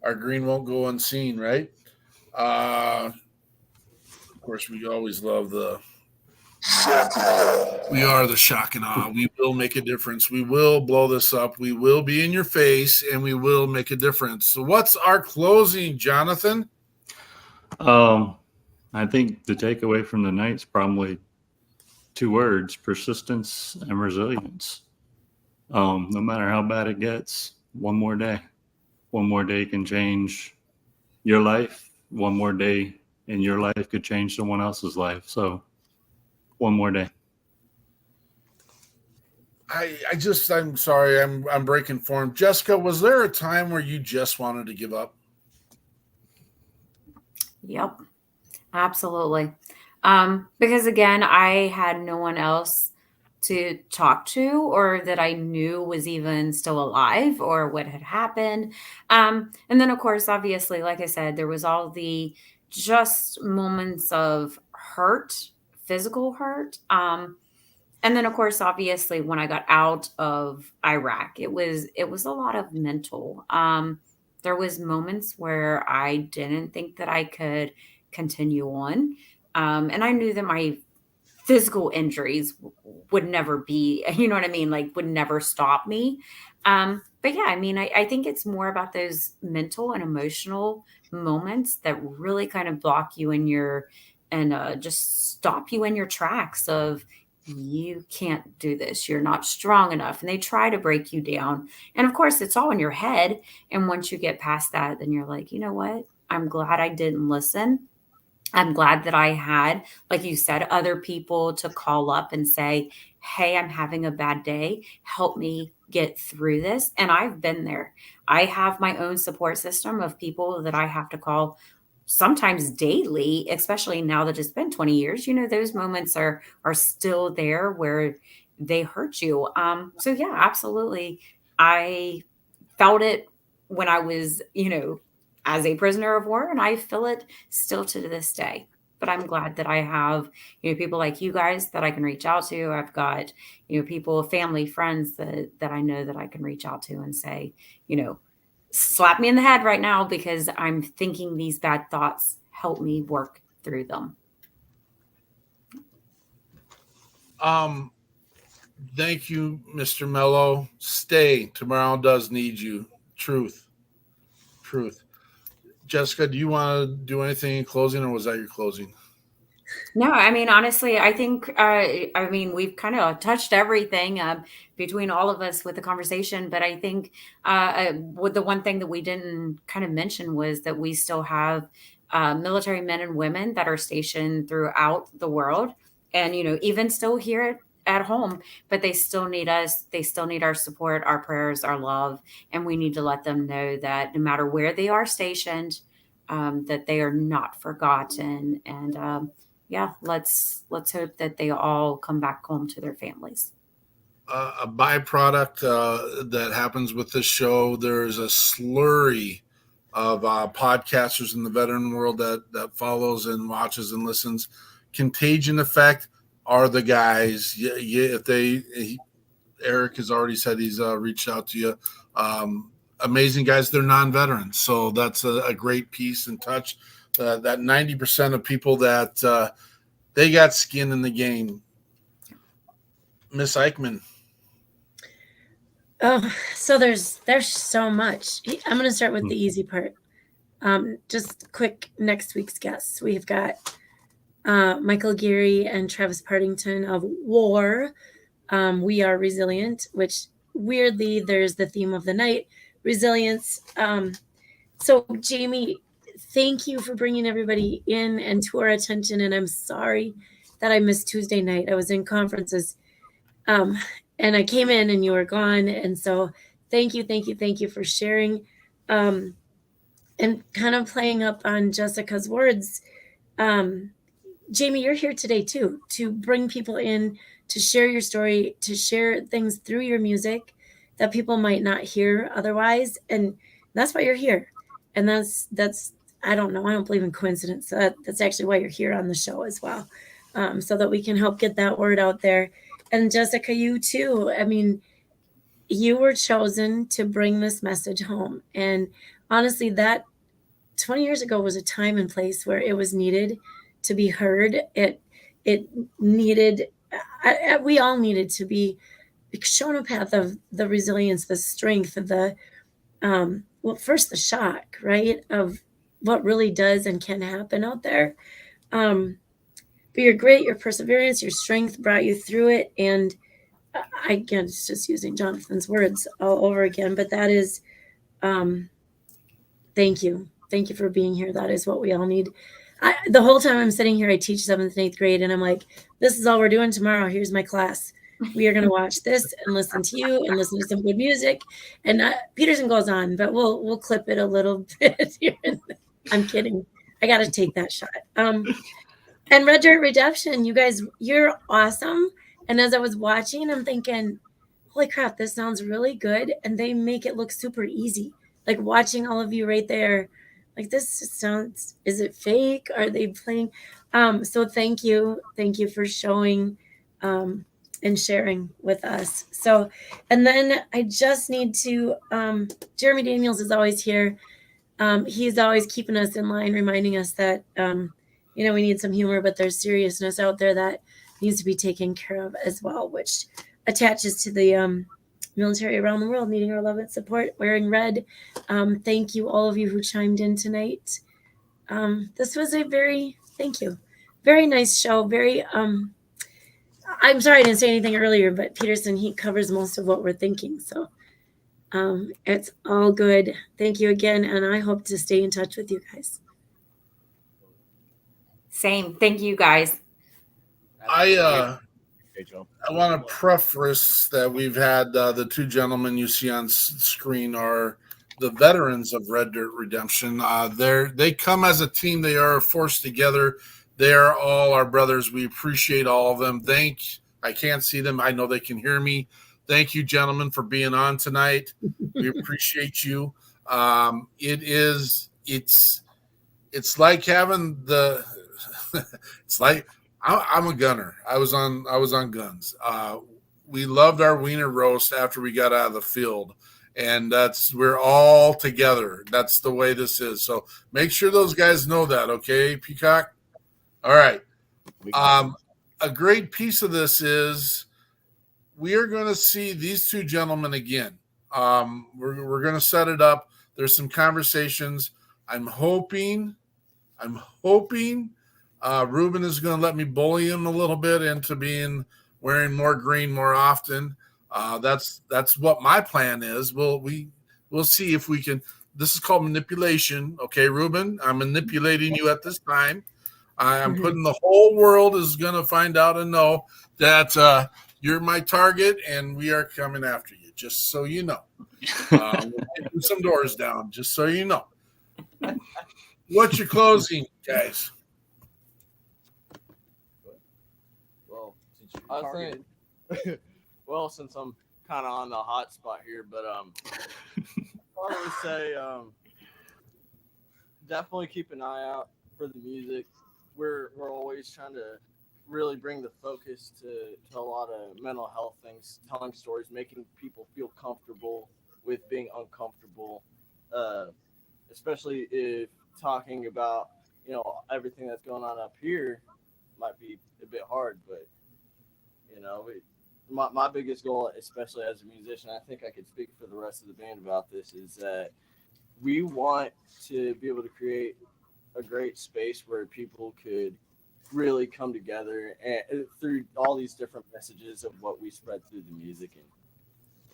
Our green won't go unseen, right? Of course, we always love we are the shock and awe. We will make a difference. We will blow this up. We will be in your face, and we will make a difference. So what's our closing, Jonathan? I think the takeaway from the night's probably 2 words: persistence and resilience. No matter how bad it gets, one more day can change your life. One more day in your life could change someone else's life. So one more day. I'm sorry. I'm breaking form. Jessica, was there a time where you just wanted to give up? Yep, absolutely. Because again, I had no one else to talk to or that I knew was even still alive or what had happened. And then, of course, obviously, like I said, there was all the just moments of hurt, physical hurt. And then, of course, obviously, when I got out of Iraq, it was a lot of mental. There was moments where I didn't think that I could continue on, and I knew that my physical injuries would never be, you know what I mean, like would never stop me. But yeah, I mean, I think it's more about those mental and emotional moments that really kind of block you in your and just stop you in your tracks of you can't do this, you're not strong enough, and they try to break you down. And of course it's all in your head, and once you get past that, then you're like, you know what, I'm glad I didn't listen. I'm glad that I had, like you said, other people to call up and say, hey, I'm having a bad day. Help me get through this. And I've been there. I have my own support system of people that I have to call sometimes daily, especially now that it's been 20 years. You know, those moments are still there where they hurt you. So yeah, absolutely. I felt it when I was, as a prisoner of war, and I feel it still to this day. But I'm glad that I have, people like you guys that I can reach out to. I've got, people, family, friends that I know that I can reach out to and say, slap me in the head right now because I'm thinking these bad thoughts. Help me work through them. Thank you, Mr. Mello. Stay. Tomorrow does need you. Truth. Jessica, do you want to do anything in closing, or was that your closing? No, I mean, honestly, I think, we've kind of touched everything between all of us with the conversation. But I think the one thing that we didn't kind of mention was that we still have military men and women that are stationed throughout the world and, even still here at home, but they still need us. They still need our support, our prayers, our love. And we need to let them know that no matter where they are stationed, that they are not forgotten. And yeah, let's hope that they all come back home to their families. A byproduct that happens with this show, there's a slurry of podcasters in the veteran world that follows and watches and listens. Contagion effect are the guys. Eric has already said he's reached out to you. Amazing guys. They're non-veterans, so that's a great piece and touch. That 90% of people that they got skin in the game. Miss Eichmann. Oh, so there's so much. I'm going to start with the easy part. Just quick, next week's guests. We've got Michael Geary and Travis Partington of War. We Are Resilient, which weirdly there's the theme of the night, resilience. So Jamie, thank you for bringing everybody in and to our attention. And I'm sorry that I missed Tuesday night. I was in conferences and I came in and you were gone. And so thank you for sharing and kind of playing up on Jessica's words. Jamie, you're here today too, to bring people in, to share your story, to share things through your music that people might not hear otherwise. And that's why you're here. And that's I don't know. I don't believe in coincidence. So that's actually why you're here on the show as well, so that we can help get that word out there. And Jessica, you too. I mean, you were chosen to bring this message home. And honestly, that 20 years ago was a time and place where it was needed to be heard. It needed, we all needed to be shown a path of the resilience, the strength, the, well, first the shock, right, of what really does and can happen out there. But you're great. Your perseverance, your strength brought you through it. And again, it's just using Jonathan's words all over again. But that is, thank you. Thank you for being here. That is what we all need. The whole time I'm sitting here, I teach 7th and 8th grade, and I'm like, this is all we're doing tomorrow. Here's my class. We are going to watch this and listen to you and listen to some good music. And Peterson goes on, but we'll clip it a little bit here. I'm kidding. I got to take that shot. And Red Dirt Redemption, you guys, you're awesome. And as I was watching, I'm thinking, holy crap, this sounds really good. And they make it look super easy. Like watching all of you right there, like this sounds, is it fake? Are they playing? So thank you. Thank you for showing and sharing with us. So, and then I just need to, Jeremy Daniels is always here. He's always keeping us in line, reminding us that, you know, we need some humor, but there's seriousness out there that needs to be taken care of as well, which attaches to the military around the world needing our love and support, wearing red. Thank you, all of you who chimed in tonight. This was a thank you, very nice show. I'm sorry I didn't say anything earlier, but Peterson, he covers most of what we're thinking. So it's all good. Thank you again. And I hope to stay in touch with you guys. Same. Thank you guys. I want to preface that we've had the two gentlemen you see on screen are the veterans of Red Dirt Redemption. They come as a team. They are forced together. They are all our brothers. We appreciate all of them. I can't see them. I know they can hear me. Thank you, gentlemen, for being on tonight. We appreciate you. It's like having the. It's like I'm a gunner. I was on guns. We loved our wiener roast after we got out of the field, and we're all together. That's the way this is. So make sure those guys know that, okay, Peacock? All right. A great piece of this is we are going to see these two gentlemen again. We're going to set it up. There's some conversations. I'm hoping Ruben is going to let me bully him a little bit into wearing more green more often. That's what my plan is. We'll see if we can. This is called manipulation. Okay, Ruben, I'm manipulating you at this time. I'm putting the whole world is going to find out and know that you're my target and we are coming after you, just so you know. We'll kick some doors down, just so you know. What's your closing, guys? Well, since I'm kind of on the hot spot here, but I would say definitely keep an eye out for the music. We're always trying to really bring the focus to a lot of mental health things, telling stories, making people feel comfortable with being uncomfortable, especially if talking about, you know, everything that's going on up here might be a bit hard, but, you know, my biggest goal, especially as a musician, I think I could speak for the rest of the band about this, is that we want to be able to create a great space where people could really come together and through all these different messages of what we spread through the music. And,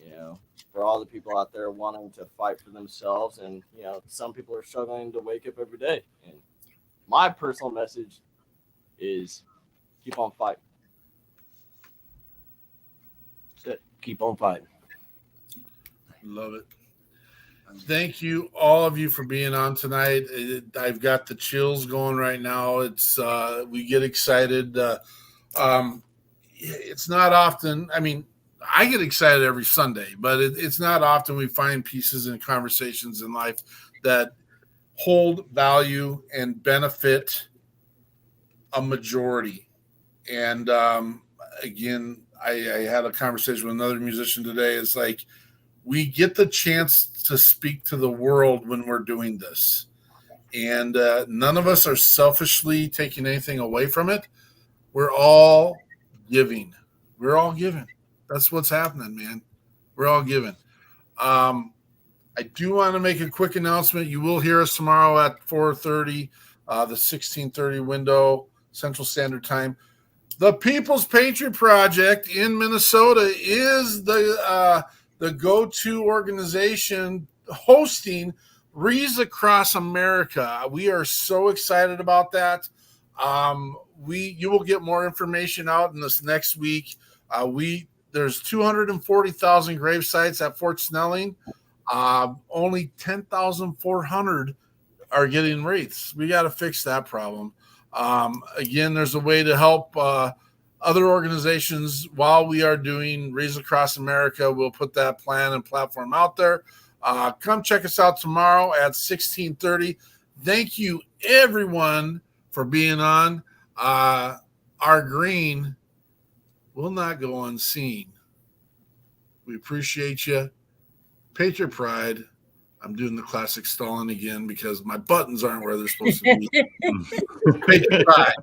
you know, for all the people out there wanting to fight for themselves, and, you know, some people are struggling to wake up every day. And my personal message is keep on fighting. That's it. Keep on fighting. Love it. Thank you, all of you, for being on tonight. I've got the chills going right now. We get excited. It's not often. I mean, I get excited every Sunday, but it's not often we find pieces and conversations in life that hold value and benefit a majority. And again, I had a conversation with another musician today. It's like, we get the chance to speak to the world when we're doing this. And none of us are selfishly taking anything away from it. We're all giving. We're all giving. That's what's happening, man. We're all giving. I do want to make a quick announcement. You will hear us tomorrow at 4:30, the 16:30 window, Central Standard Time. The People's Patriot Project in Minnesota is the go-to organization hosting Wreaths Across America. We are so excited about that. You will get more information out in this next week. There's 240,000 grave sites at Fort Snelling. Only 10,400 are getting wreaths. We got to fix that problem. Again, there's a way to help other organizations while we are doing Raise Across America. We'll put that plan and platform out there. Come check us out tomorrow at 16:30. Thank you, everyone, for being on. Our green will not go unseen. We appreciate you. Patriot Pride. I'm doing the classic Stalin again because my buttons aren't where they're supposed to be. Patriot Pride.